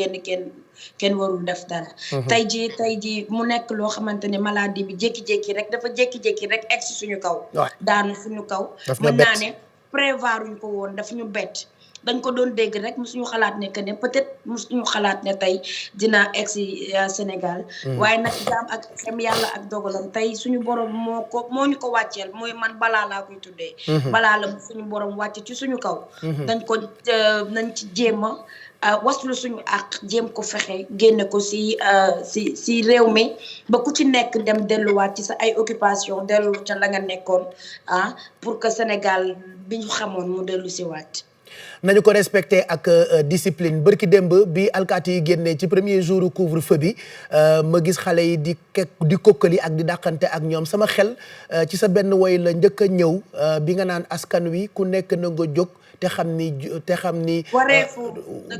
kenn warul def dara tey ji mu nekk loo xamante ne maladie bi jékki-jékki rek dafa jékki-jékki rek egg si suñu kaw daanu suñu kaw mën naa ne prévoir uñ ko woon daf ñu bett dañ ko doon dégg rek musuñu xalaat ne que ne peut-être musuñu xalaat ne tey dina egsi Sénégal waaye nag jaam ak xem yàlla ak dogalam tey suñu borom moo ñu ko wàcceel mooy man balaa laa koy tuddee balaa la suñu borom wàcce ci suñu kaw dañ ko nañ ci jéem a waslu suñu ak jéem ko fexe génne ko si réew mi ba ku ci nekk dem delluwaat ci sa ay occupation dellu ca la nga nekkoon pour que Sénégal bi ñu xamoon mu dellu si waat nañu ko respecté ak discipline bërki démb bi alkaati yi génnee ci premier jour couvre-feu bi ma gis xale yi di kokkali ak di dàqante ak ñoom sama xel ci sa benn woy la njëkk a ñëw bi nga naan askan wi ku nekk na nga jóg te xam ni wareefu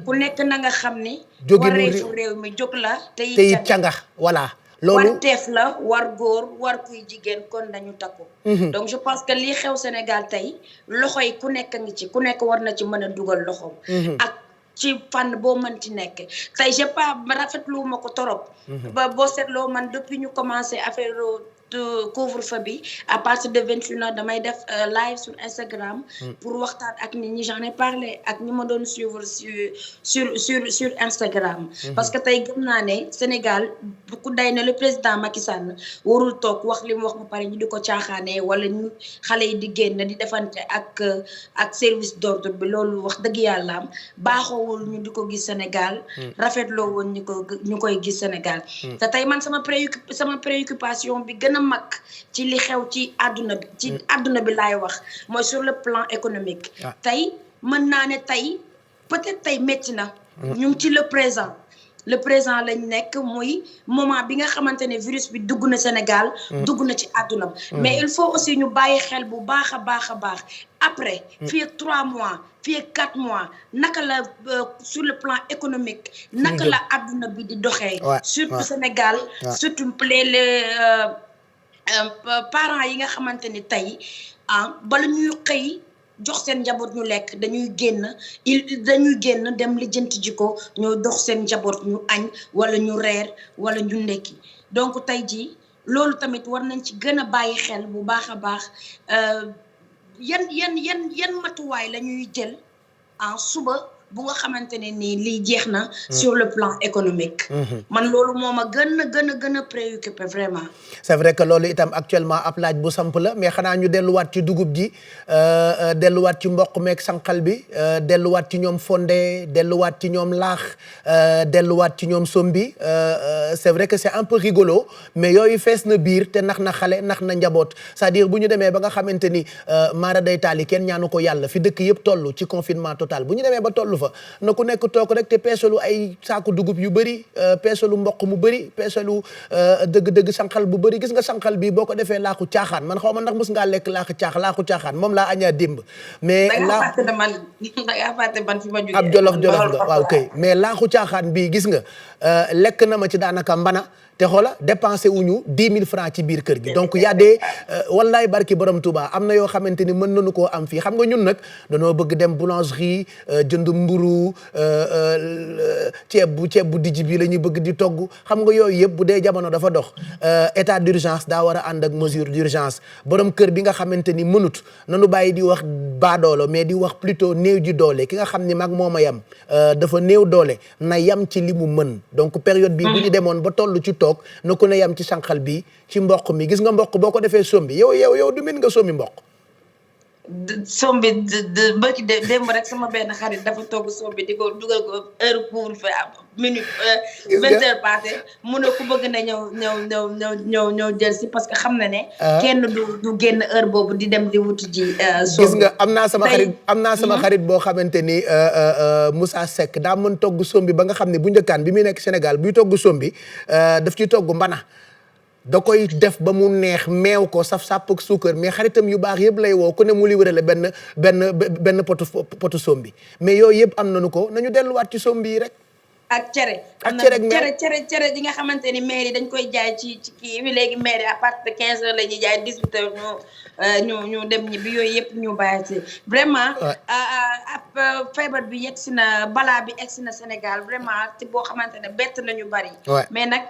ku nekk na nga xam ni wareefu réew mi jóg la te it canga voilà loolu war teef la war góor war kuy jigéen kon dañu takku donc je pense que lii xew Sénégal tey loxo yi ku nekk ngi ci ku nekk war na ci mën a dugal loxoom ak ci fànn boo mën ci nekk tey j'ai pas rafetlu ma ko torop ba boo seetloo man depuis ñu commencé affaire couvre-feu bi à partir de 21h damay def live sur Instagram pour waxtaan ak nit ñi. J'en ai parlé ak ñi ma doon suivre sur Instagram. Parce que tey gëm naa ne Sénégal bu ku day ne le président Macky Sall warul toog wax li mu wax ba pare ñu di ko caaxaane wala ñu xale yi di génn di defante ak service d'ordre bi. Loolu wax dëgg yàlla am baaxoowul ñu di ko gis Sénégal. Rafetloo woon ñu koy gis Sénégal. te tey man sama préoccupation bi gën a mag ci li xew ci àdduna bi laay wax mooy sur le plan économique. tey mën naa ne tey peut-être tey métti na. ñu ngi ci le présent lañ nekk muy moment bi nga xamante ne virus bi dugg na Sénégal. dugg na ci àdduna. mais il faut aussi ñu bàyyi xel bu baax a baax après. fii ak 3 mois fii ak 4 mois naka la sur le plan économique. naka la àdduna bi di doxee. surtout Sénégal. surtout les parents yi nga xamante ni tey bala ñuy xëy. jox seen njaboot ñu lekk dañuy génn dem lijjanti ji ko ñoo dox seen njaboot ñu añ wala ñu reer wala ñu ndekki donc tey jii loolu tamit war nañ ci gën a bàyyi xel bu baax a baax yan matuwaay la ñuy jël suba bu nga xamante ne nii lii jeex na sur le plan économique. man loolu moo ma gën a préoccupé vraiment. c'est vrai que loolu itam actuellement ab laaj bu samp la mais xanaa ñu delluwaat ci dugub ji delluwaat ci mboq meeg sànqal bi delluwaat ci ñoom fondé delluwaat ci ñoom laax delluwaat ci ñoom sombi c'est vrai que c'est un peu rigolo mais yooyu fees na biir te nax na xale nax na njaboot c'est-à-dire bu ñu demee ba nga xamante ni maara day taali kenn ñaanu ko yàlla fi dëkk yëpp toll ci confinement total bu ñu demee ba toll fa na ku nekk toog rek te peesalu ay saaku dugub yu bëri peesalu mboq mu bëri peesalu dëgg-dëgg sànqal bu bëri gis nga sànqal bi boo ko defee laaxu caaxaan man xaw ma ndax mos ngaa lekk laaxu caaxaan moom laa añaa démb mais dangaa fàtte man fi ma jógee ab jolof nga waaw kay mais laaxu caaxaan bii gis nga lekk na ma ci daanaka mbana te xoola dépensé wuñu 10 000 francs ci biir kër gi donc y a des wallaay barki borom Touba am na yoo xamante ni mën nañu koo am fii xam nga ñun nag dañoo bëgg dem boulangerie jënd mburu ceeb bu dijj bi la ñuy bëgg di togg xam nga yooyu yëpp bu dee jamono dafa dox état d'urgence daa war a ànd ak mesure d'urgence borom kër bi nga xamante ni mënut nanu bàyyi di wax baadoolo mais di wax plutôt néew ji doole ki nga xam ni mag mooma yam dafa néew doole na yam ci li mu mën donc période bi bu ñu demoon ba toll ci toog na ko ne yam ci sànqal bi ci mboq mi gis nga mboq boo ko defee sombi yow du min nga sombi mboq sombi bëgg démb rek sama benn xarit dafa togg sombi di ko dugal ko heure pour minute 20 heures passé mu ne ku bëgg na ñëw jël si parce que xam na ne kenn du génn heure boobu di dem di wuti ji sombi gis nga am naa sama xarit boo xamante ni Moussa Seck daa mën togg sombi ba nga xam ne bu njëkkaan bi muy nekk Sénégal buy togg sombi daf ciy togg mbana da koy def ba mu neex meew ko saf sàpp ak suukar mais xaritam yu baax yëpp lay woo ku ne mu li wërale benn potu sombi mais yooyu yëpp am nañu ko nañu delluwaat ci sombi yi rek ak cere cere ji nga xamante ni maire yi dañ koy jaay ci kii bi léegi maire yi à partir de 15 heures la ñuy jaay 18 heures ñu dem ñi bi yooyu yëpp ñu bàyyi ci vraiment feebar bi yegsi na balaa bi yegsi na Sénégal vraiment ci boo xamante ne bett nañu bari mais nag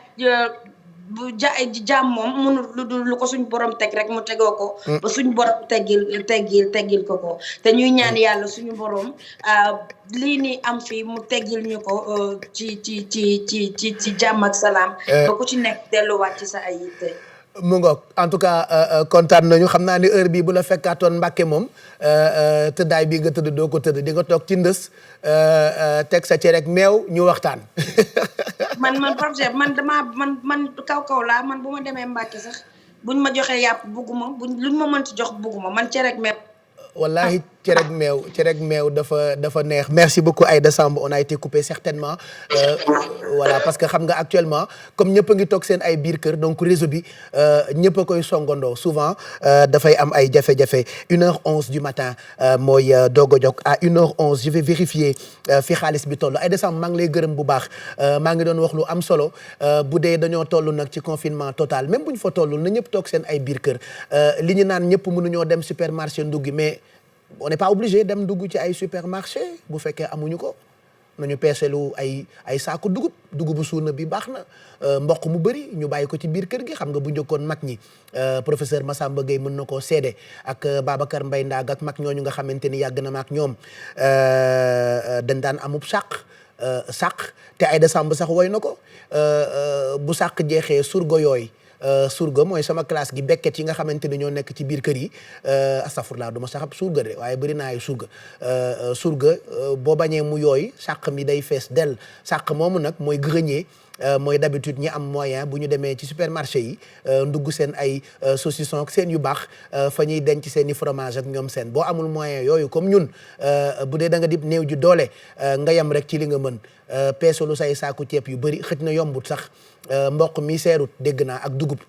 bu jaam moom mënul lu ko suñ borom teg rek mu tegoo ko ba suñ borom teggil ko te ñuy ñaan yàlla suñu borom lii nii am fii mu teggil ñu ko ci jàmm ak salaam ba ku ci nekk delluwaat ci sa ay yitte mu ngoog en tout cas kontaan nañu xam naa ni heure bii bu la fekkaatoon Mbàkke moom tëddaay bii nga tëdd doo ko tëdd di nga toog ci ndës teg sa cere ak meew ñu waxtaan man Pape Cheikh man kaw laa man bu ma demee Mbàkke sax buñ ma joxee yàpp bugguma luñ ma mënti jox bugguma man cere ak meew wallahi cere ak meew dafa neex merci beaucoup Aïda Samb on a été coupé certainement voilà parce que xam nga actuellement comme ñëpp a ngi toog seen ay biir kër donc réseau bi ñëpp a koy songandoo souvent dafay am ay jafe-jafe 1h11 du matin mooy doog a jóg à 1h11 je vais vérifier fi xaalis bi toll Aïda Samb maa ngi lay gërëm bu baax maa ngi doon wax lu am solo bu dee dañoo toll nag ci confinement total même bu ñu fa tollul na ñëpp toog seen ay biir kër li ñu naan ñëpp mënuñoo dem supermarché nduggi mais on n'est pas obligé dem dugg ci ay supermarché bu fekkee amuñu ko nañu peeselu ay saaku dugubu suuna bi baax na mboq mu bëri ñu bàyyi ko ci biir kër gi xam nga bu njëkkoon mag ñi professeur Massamba Gueye mën na koo seede ak Babacar Mbaye Ndaag ak mag ñooñu nga xamante ni yàgg na ma ak ñoom dañ daan amub sàq te Aïda Samb sax woy na ko bu sàq jeexee surgo yooyu surga mooy sama classe gi bekket yi nga xamante ni ñoo nekk ci biir kër yi astafurlaa du ma sax ab surga de waaye bëri naa ay surga boo bañee mu yooy sàq mi day fees dell sàq moomu nag mooy grenier mooy d'habitude ñi am moyen bu ñu demee ci supermarché yi ndugg seen ay saucisson ak seen yu baax fa ñuy denc seen i fromage ak ñoom seen boo amul moyen yooyu comme ñun bu dee da nga dib néew ju doole nga yem rek ci li nga mën peesolu say saaku ceeb yu bëri xëj na yombut sax mboq mi seerut dégg naa ak dugub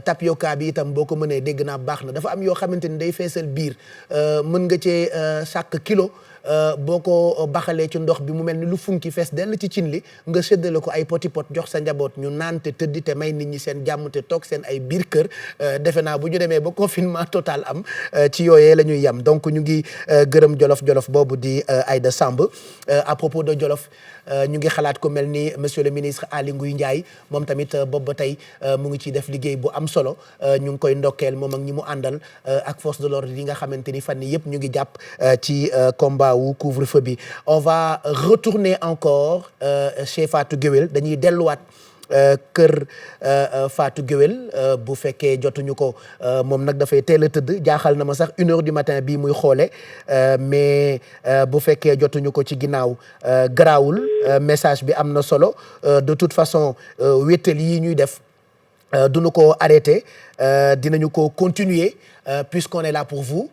tapioca bi itam boo ko mënee dégg naa baax na dafa am yoo xamante ni day feesal biir mën nga cee sàkk kilo boo ko baxalee ci ndox bi mu mel ni lu funki fees dell ci cin li nga séddale ko ay poti pot jox sa njaboot ñu naan te tëddi te may nit ñi seen jàmm te toog seen ay biir kër defe naa bu ñu demee ba confinement total am ci yooyee la ñuy yam donc ñu ngi gërëm jolof boobu di Aïda Samb à propos de Jolof ñu ngi xalaat ko mel ni monsieur le ministre Aly Ngouille Ndiaye moom tamit boobu ba tey mu ngi ciy def liggéey bu am solo ñu ngi koy ndokkeel moom ak ñi mu àndal ak force de l'ordre yi nga xamante ni fan yii yëpp ñu ngi jàpp ci combat wu couvre-feu bi. On va retourner encore chez Fatou Guewel dañuy delluwaat kër Fatou Guewel bu fekkee jotuñu ko moom nag dafay teel a tëdd jaaxal na ma sax 1h du matin bii muy xoole mais bu fekkee jotuñu ko ci ginnaaw garaawul message bi am na solo de toute façon wéttal yi ñuy def duñu ko arrêté dinañu ko continuer puisqu'on est là pour vous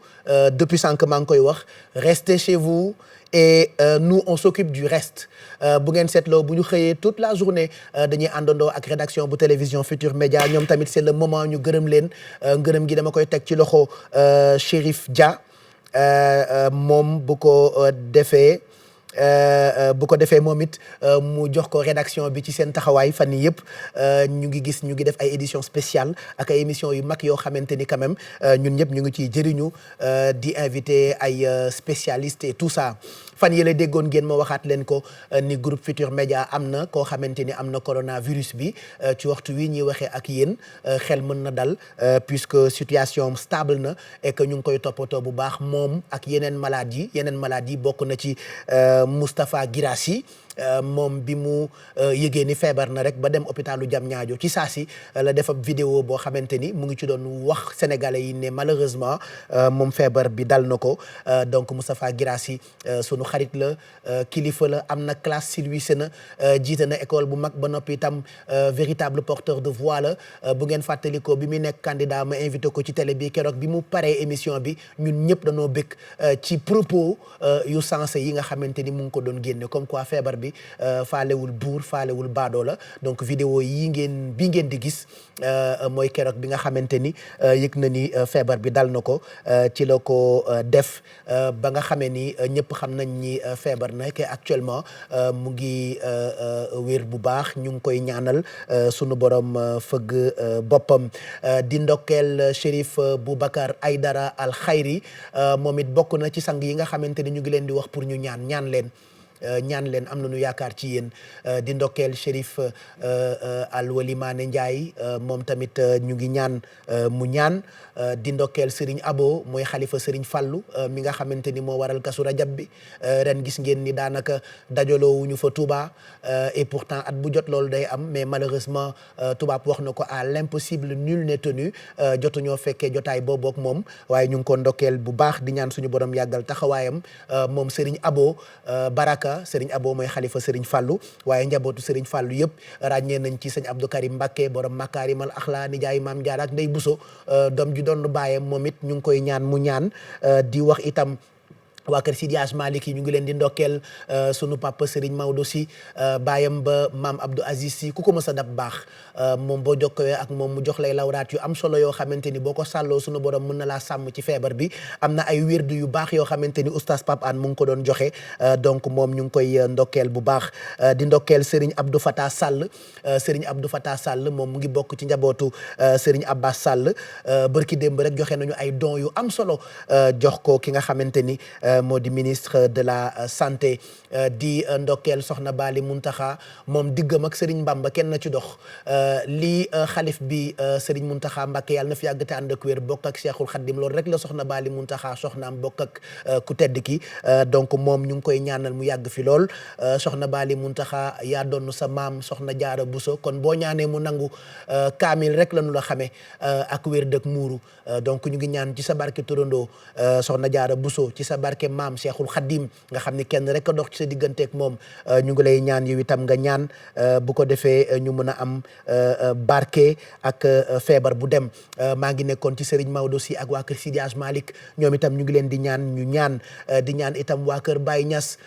depuis sànq maa ngi koy wax restez chez vous et nous on s'occupe du reste bu ngeen seetloo bu ñu xëyee toute la journée dañuy àndandoo ak rédaction bu télévision Futur Média ñoom tamit c'est le moment ñu gërëm leen ngërëm gi dama koy teg ci loxo Chérif Dia moom bu ko defee moom it mu jox ko rédaction bi ci seen taxawaay fan yii yëpp ñu ngi def ay éditions spéciales ak ay émissions yu mag yoo xamante ni quand même ñun ñëpp ñu ngi ciy jëriñu di invité ay spécialistes et tout ça fan yële déggoon ngeen ma waxaat leen ko ni groupe Futur Média am na koo xamante ni am na coronavirus bi ci waxtu wi ñuy waxee ak yéen xel mën na dal puisque situation stable na et que ñu ngi koy toppatoo bu baax moom ak yeneen maladies yi bokk na ci Moustapha Guirassy moom bi mu yëgee ni feebar na rek ba dem hôpitalu Diamniadio ci saa si la def ab vidéo boo xamante ni mu ngi ci doon wax sénégalais yi ne malheureusement moom feebar bi dal na ko donc Moustapha Guirassy sunu xarit la kilifa la am na classe civilisée na jiite na école bu mag ba noppi itam véritable porteur de voix la bu ngeen fàttalikoo bi muy nekk candidat ma invité ko ci télé bi keroog bi mu paree émission bi ñun ñëpp dañoo bëgg ci propos yu sensé yi nga xamante ni mu ngi ko doon génne comme quoi feebar bi faalewul buur faalewul baadoo la donc vidéo yi ngeen di gis mooy keroog bi nga xamante ni yëg na ni feebar bi dal na ko ci la ko def ba nga xamee ni ñëpp xam nañ ni feebar na ke actuellement mu ngi wér bu baax ñu ngi koy ñaanal sunu borom fëgg boppam di ndokkeel Chérif Boubacar Aïdara Al Khayri moom it bokk na ci sang yi nga xamante ni ñu ngi leen di wax pour ñu ñaan leen am nañu yaakaar ci yéen di ndokkeel Chérif Alwali Mané Ndiaye moom tamit ñu ngi ñaan mu ñaan di ndokkeel Serigne Abo mooy xalifa Serigne Fallou mi nga xamante ni moo waral kasu rajab bi ren gis ngeen ni daanaka dajaloo wuñu fa Touba et pourtant at bu jot loolu day am mais malheureusement tubaab wax na ko à l'impossible nul n'est tenu jotuñoo fekkee jotaay boobu ak moom waaye ñu ngi ko ndokkeel bu baax di ñaan suñu borom yàggal taxawaayam moom Serigne Abo Baraka Serigne Abo mooy xalifa Serigne Fallou waaye njabootu Serigne Fallou yëpp ràññee nañ ci sëñ Abdou Karim Mbacké borom Makarimal Akhla nijaay Maam Jaara ak Ndey Buso doom ji doon bàyyam moom it ñu ngi koy ñaan mu ñaan di wax itam waa kër Sidi Hadj Malick yi ñu ngi leen di ndokkeel sunu papa Serigne Maodo Sy baayam ba maam Abdou Aziz Sy ku ko mës a dab baax moom boo jokkoo ak moom mu jox lay lawraat yu am solo yoo xamante ni boo ko sàlloo sunu borom mën na laa sàmm ci feebar bi am na ay wérdu yu baax yoo xamante ni oustaz Pape Anne mu ngi ko doon joxe donc moom ñu ngi koy ndokkeel bu baax di ndokkeel Serigne Abdou Fatah Sall moom mu ngi bokk ci njabootu Serigne Abbas Sall bërki démb rek joxe nañu ay dons yu am solo jox ko ki nga xamante ni moo di ministre de la santé di ndokkeel soxna Bali Muntaxa moom diggam ak Serigne Bamba kenn na ci dox lii xalif bi Serigne Muntaxa Mbàkke yàlla na fi yàgg te ànd ak wér bokk ak Cheikhul Khadim loolu rek la soxna Bali Muntaxa soxnaam bokk ak ku tedd ki donc moom ñu ngi koy ñaanal mu yàgg fi lool soxna Bali Muntaxa yaa doon sa maam soxna Jaara Buso kon boo ñaanee mu nangu kaamil rek la nu la xamee ak wér dëkk muuru donc ñu ngi ñaan ci sa barke turandoo soxna Jaara Buso ci sa barke maam Cheikhul Khadim nga xam ni kenn rek a dox ci sa digganteeg moom ñu ngi lay ñaan yow itam nga ñaan bu ko defee ñu mën a am barke ak feebar bu dem maa ngi nekkoon ci Serigne Maodo Sy ak waa kër Sidi Hadj Malick ñoom itam ñu ngi leen di ñaan ñu ñaan di ñaan itam waa kër Baye Niass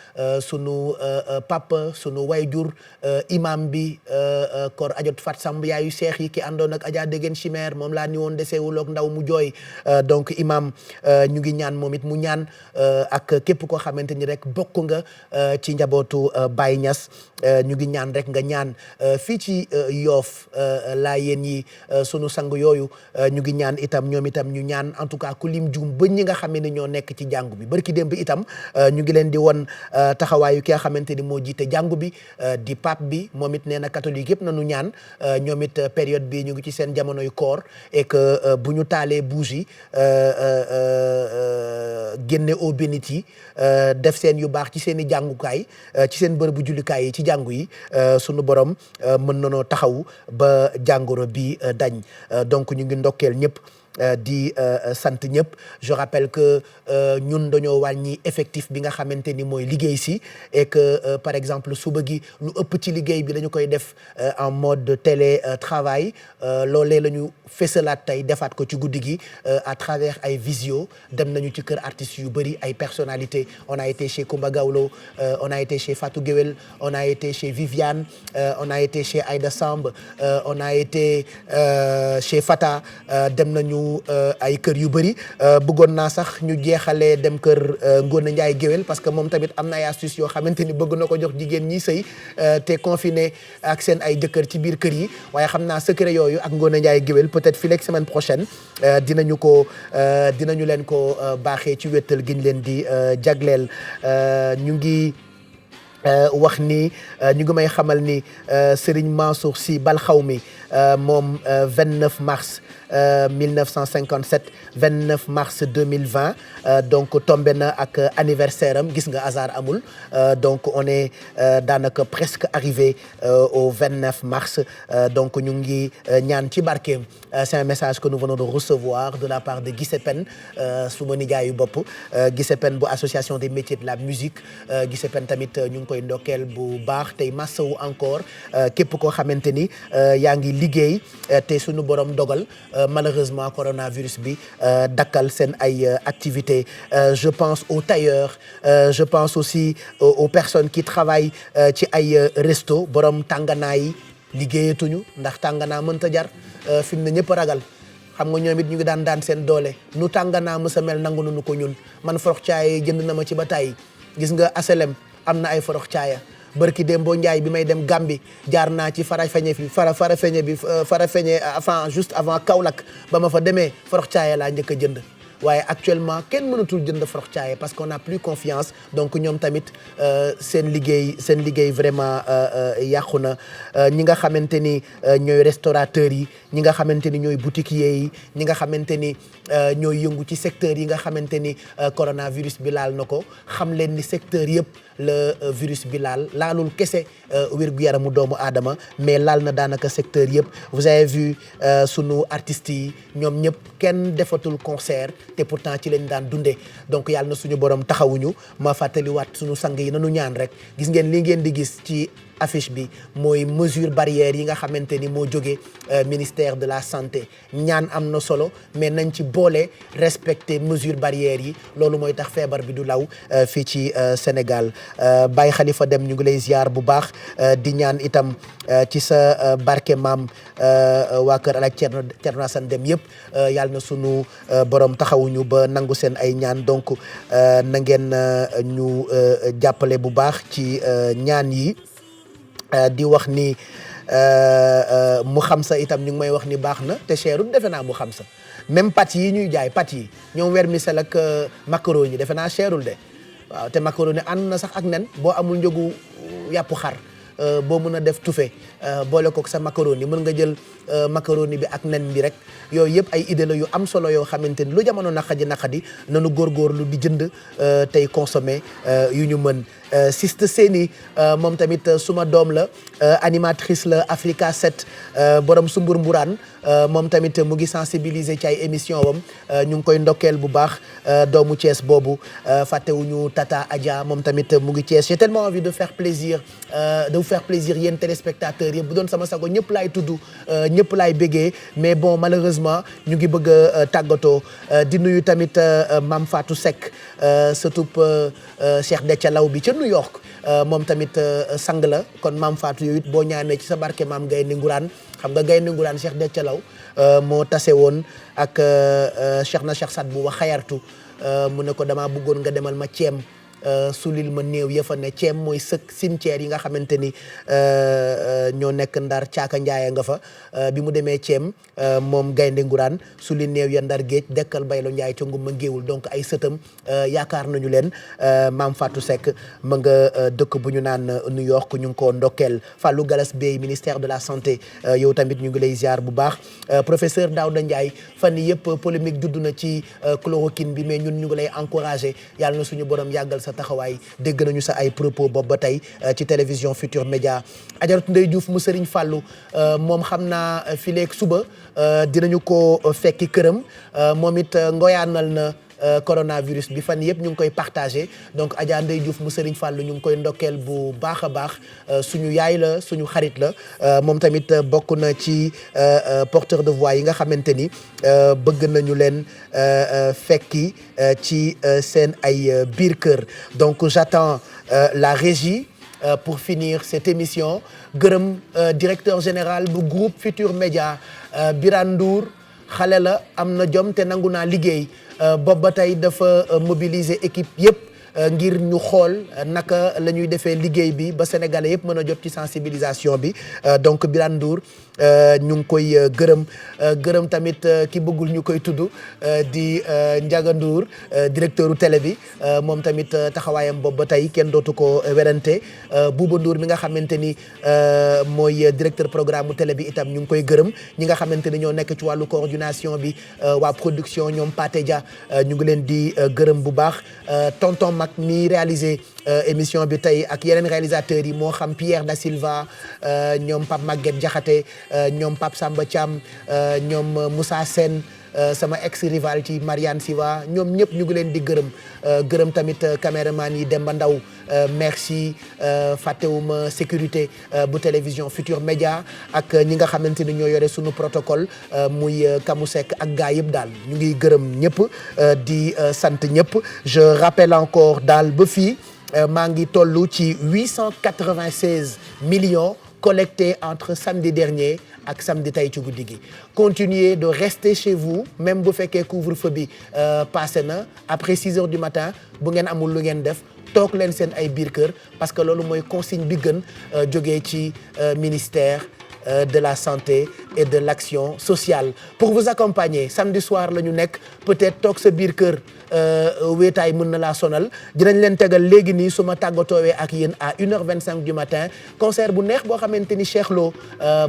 sunu papa sunu wayjur imam bi kor ajot Fat Samb yaayu seex yi ki àndoon ak Adja Degen Chimère moom laa ni woon deseewuloog ndaw mu jooy donc imam ñu ngi ñaan moom it mu ñaan ak képp koo xamante ni rek bokk nga ci njabootu Baye Niass ñu ngi ñaan rek nga ñaan fii ci Yoff laa yéen yi sunu sang yooyu ñu ngi ñaan itam ñoom itam ñu ñaan en tout cas ku lim juum ba ñi nga xam ne ñoo nekk ci jàngu bi barki démb itam ñu ngi leen di won taxawaayu ki nga xamante ni moo jiite jàngu bi di pape bi moom it nee na catholique yëpp nañu ñaan ñoom it période bi ñu ngi ci seen jamonoy koor et que bu ñu taalee bougie génne eau bénite yi def seen yu baax ci seen i jàngukaay ci seen bërëbu jullikaay yi ci jàngu yi sunu borom mën nanoo taxaw ba jàngoro bi dañ donc ñu ngi ndokkeel ñëpp di sant ñëpp je rappelle que ñun dañoo wàññi effectif bi nga xamante ni mooy liggéey si et que par exemple suba gi lu ëpp ci liggéey bi dañu koy def en mode télétravail loolee la ñu fësalaat tey defaat ko ci guddi gi à travers ay visio dem nañu ci kër artistes yu bëri ay personnalités on a été chez Koumba Gawlo on a été chez Fatou Guewel on a été chez Viviane on a été chez Aïda Samb on a été chez Fata dem nañu ay kër yu bëri bëggoon naa sax ñu jeexalee dem kër Ngone Ndiaye Géwél parce que moom tamit am na ay astuces yoo xamante ni bëgg na ko jox jigéen ñi sëy te confiné ak seen ay jëkkër ci biir kër yi waaye xam naa secret yooyu ak Ngone Ndiaye Géwél peut-être fii léegi semaine prochaine dinañu leen ko baaxee ci wéttal gi ñu leen di jagleel ñu ngi wax ni ñu ngi may xamal ni Serigne Mansour Sy Balxawmi moom 29 mars 1957 29 mars 2020 donc tombé na ak anniversaire am gis nga hasard amul donc on est daanaka presque arrivé au 29 mars donc ñu ngi ñaan ci barkeem c'est un message que nous venons de recevoir de la part de Gisepen suma nijaayu bopp Gisepen bu association des métiers de la musique Gisepen tamit ñu ngi koy ndokkeel bu baax tey massawu encore képp koo xamante ni yaa ngi liggéey te suñu borom dogal malheureusement coronavirus bi dakkal seen ay activités je pense aux tailleurs je pense aussi aux personnes qui travaillent ci ay resto borom tànganaa yi liggéeyatuñu ndax tànganaa mënta jar fi mu ne ñëpp ragal xam nga ñoom it ñu ngi daan seen doole nu tànganaa mësa mel nangu nunu ko ñun man forox caaya jënd na ma ci ba tàyyi gis nga aselem am na ay forox caaya bërki Dembo Njaay bi may dem Gambie jaar naa ci Farafeñe avant juste avant Kaolack ba ma fa demee forox caaya laa njëkk a jënd waaye actuellement kenn mënatul jënd forox caaya parce qu'on n'a plus confiance donc ñoom tamit seen liggéey vraiment yàqu na ñi nga xamante ni ñooy restaurateurs yi ñi nga xamante ni ñooy boutiquiers yi ñi nga xamante ni ñooy yëngu ci secteur yi nga xamante ni coronavirus bi laal na ko xam leen ni secteur yëpp le virus bi laalul kese wér-gu-yaramu doomu aadama mais laal na daanaka secteur yëpp vous avez vu sunu artistes yi ñoom ñëpp kenn defatul concert te pourtant ci lañ daan dundee donc yàlla na suñu borom taxawuñu ma fàttaliwaat suñu sang yi nanu ñaan rek gis ngeen li ngeen di gis ci affiche bi mooy mesure barrière yi nga xamante ni moo jógee ministère de la santé ñaan am na solo mais nañ ci boole respecter mesure barrière yi loolu mooy tax feebar bi du law fii ci Sénégal Baye Khalifa Dem ñu ngi lay ziar bu baax di ñaan itam ci sa barke maam waa kër Alaaji Cerno Asan Dem yëpp yàlla na sunu borom taxawuñu ba nangu seen ay ñaan donc na ngeen ñu jàppale bu baax ci ñaan yi di wax ni mu xam sa itam ñu ngi may wax ni baax na te cherul defe naa mu xam sa même pâtes yi ñuy jaay pâtes yi ñoom vermicelle ak macaroni defe naa cherul de waaw te macaroni ànd na sax ak nen boo amul njëgu yàpp xar boo mën a def tufe boole kook sa macaroni mën nga jël macaroni bi ak nen bi rek yooyu yëpp ay idée la yu am solo yoo xamante ni lu jamono naqadi nanu góorgóorlu di jënd tey consommer yu ñu mën Siste Seni moom tamit suma doom la animatrice la Africa 7 borom Sumbur Mburaan moom tamit mu ngi sensibiliser ci ay émission wam ñu ngi koy ndokkeel bu baax doomu Thiès boobu fàttewuñu Tata Adja moom tamit mu ngi Thiès j'ai tellement envie de faire plaisir yéen téléspectateurs yëpp bu doon sama sago ñëpp laay tudd ñëpp laay béggee mais bon malheureusement ñu ngi bëgg a tàggatoo di nuyu tamit Mame Fatou Seck surtout Cheikh Dethialaw Law bi ca New York moom tamit sang la kon Mame Fatou yooyu it boo ñaanee ci sa barke maam Gaynde Nguraan xam nga Gaynde Nguraan Cheikh Dethialaw Law moo tase woon ak Cheikh na Cheikh Sat bu wax xayartu mu ne ko dama bëggoon nga demal ma ceem sulil ma néew ya fa ne ceem mooy sëkk cimetière yi nga xamante ni ñoo nekk Ndar caaka njaaya nga fa bi mu demee ceem moom Gaynde Nguraan sulil néew ya Ndar géej dekkal baylo njaay ca ngumba ngéewul donc ay sëtam yaakaar nañu leen Mame Fatou Seck ma nga dëkk bu ñu naan New York ñu ngi ko ndokkeel Fallou Galas Bey ministère de la santé yow tamit ñu ngi lay ziar bu baax professeur Daouda Ndiaye fan yëpp polémique judd na ci chloroquine bi mais ñun ñu ngi lay encouragé yàlla na suñu borom yàggal sa taxawaay dégg nañu sa ay propos boobu ba tey ci télévision Futur Média Ajaratu Ndey Diouf mu Serigne Fallou moom xam naa fileeg suba dinañu ko fekki këram moom it ngoyaanal na coronavirus bi fan yëpp ñu ngi koy partagé donc Adja Ndey Diouf mu Serigne Fallou ñu ngi koy ndokkeel bu baax a baax suñu yaay la suñu xarit la moom tamit bokk na ci porteur de voix yi nga xamante ni bëgg nañu leen fekki ci seen ay biir kër donc j'attends la régie pour finir cette émission gërëm directeur général bu groupe Futur Média Birane Ndour xale la am na jom te nangu naa liggéey boobu ba tey dafa mobiliser équipe yëpp ngir ñu xool naka la ñuy defee liggéey bi ba sénégalais yëpp mën a jot ci sensibilisation bi donc Birane Ndour ñu ngi koy gërëm tamit ki bëggul ñu koy tudd di Ndiaga Ndour directeur u télé bi moom tamit taxawaayam boobu ba tey kenn dootu ko werante Bouba Ndour mi nga xamante ni mooy directeur programme u télé bi itam ñu ngi koy gërëm ñi nga xamante ni ñoo nekk ci wàllu coordination bi waa production ñoom Paté Dia ñu ngi leen di gërëm bu baax tonton Mag mi réalisé émission bi tey ak yeneen réalisateurs yi moo xam Pierre Da Silva ñoom Pape Maguette Diakhaté ñoom Pape Samba Thiam ñoom Moussa Sène sama ex rival ci Marianne Siva ñoom ñëpp ñu ngi leen di gërëm tamit caméraman yi Demba Ndaw merci fàttewuma sécurité bu télévision Futur Média ak ñi nga xamante ni ñoo yore sunu protocole muy Kamusek ak gaa yëpp daal ñu ngi gërëm ñëpp di sant ñëpp je rappelle encore daal ba fii maa ngi tollu ci 896 millions collectés entre samedi dernier ak samedi tey ci guddi gi continuez de rester chez vous même bu fekkee couvre-feu bi passé na après 6 heures du matin bu ngeen amul lu ngeen def toog leen seen ay biir kër parce que loolu mooy consigne bi gën jógee ci ministère de la santé et de l'action sociale pour vous accompagner samedi soir la ñu nekk peut-être toog sa biir kër wéetaay mën na laa sonal dinañ leen tegal léegi nii su ma tàggatoowee ak yéen à 1h25 du matin concert bu neex boo xamante ni Cheikh Lo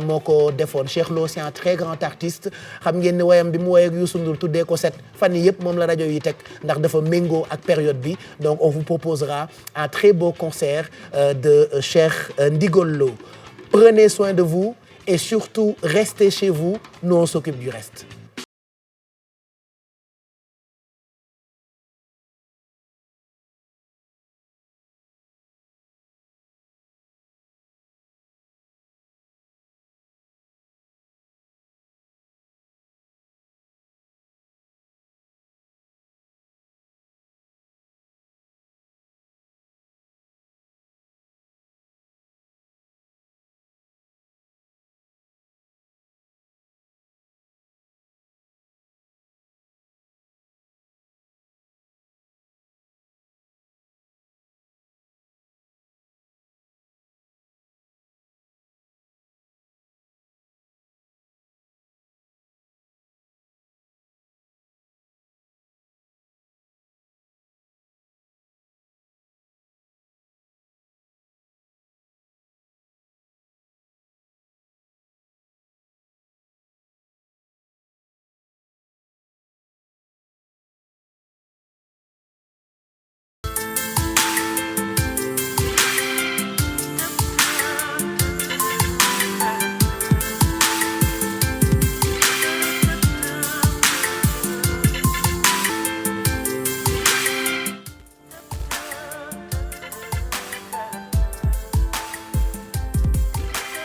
moo ko defoon Cheikh Lo c'est un très grand artiste xam ngeen ni woyam bi mu woy ak Youssou Ndour tuddee ko set fan yi yëpp moom la rajo yi teg ndax dafa méngoo ak période bi donc on vous proposera un très beau concert de Cheikh Ndigol Lo prenez soin de vous et surtout restez chez vous nous on s'occupe du reste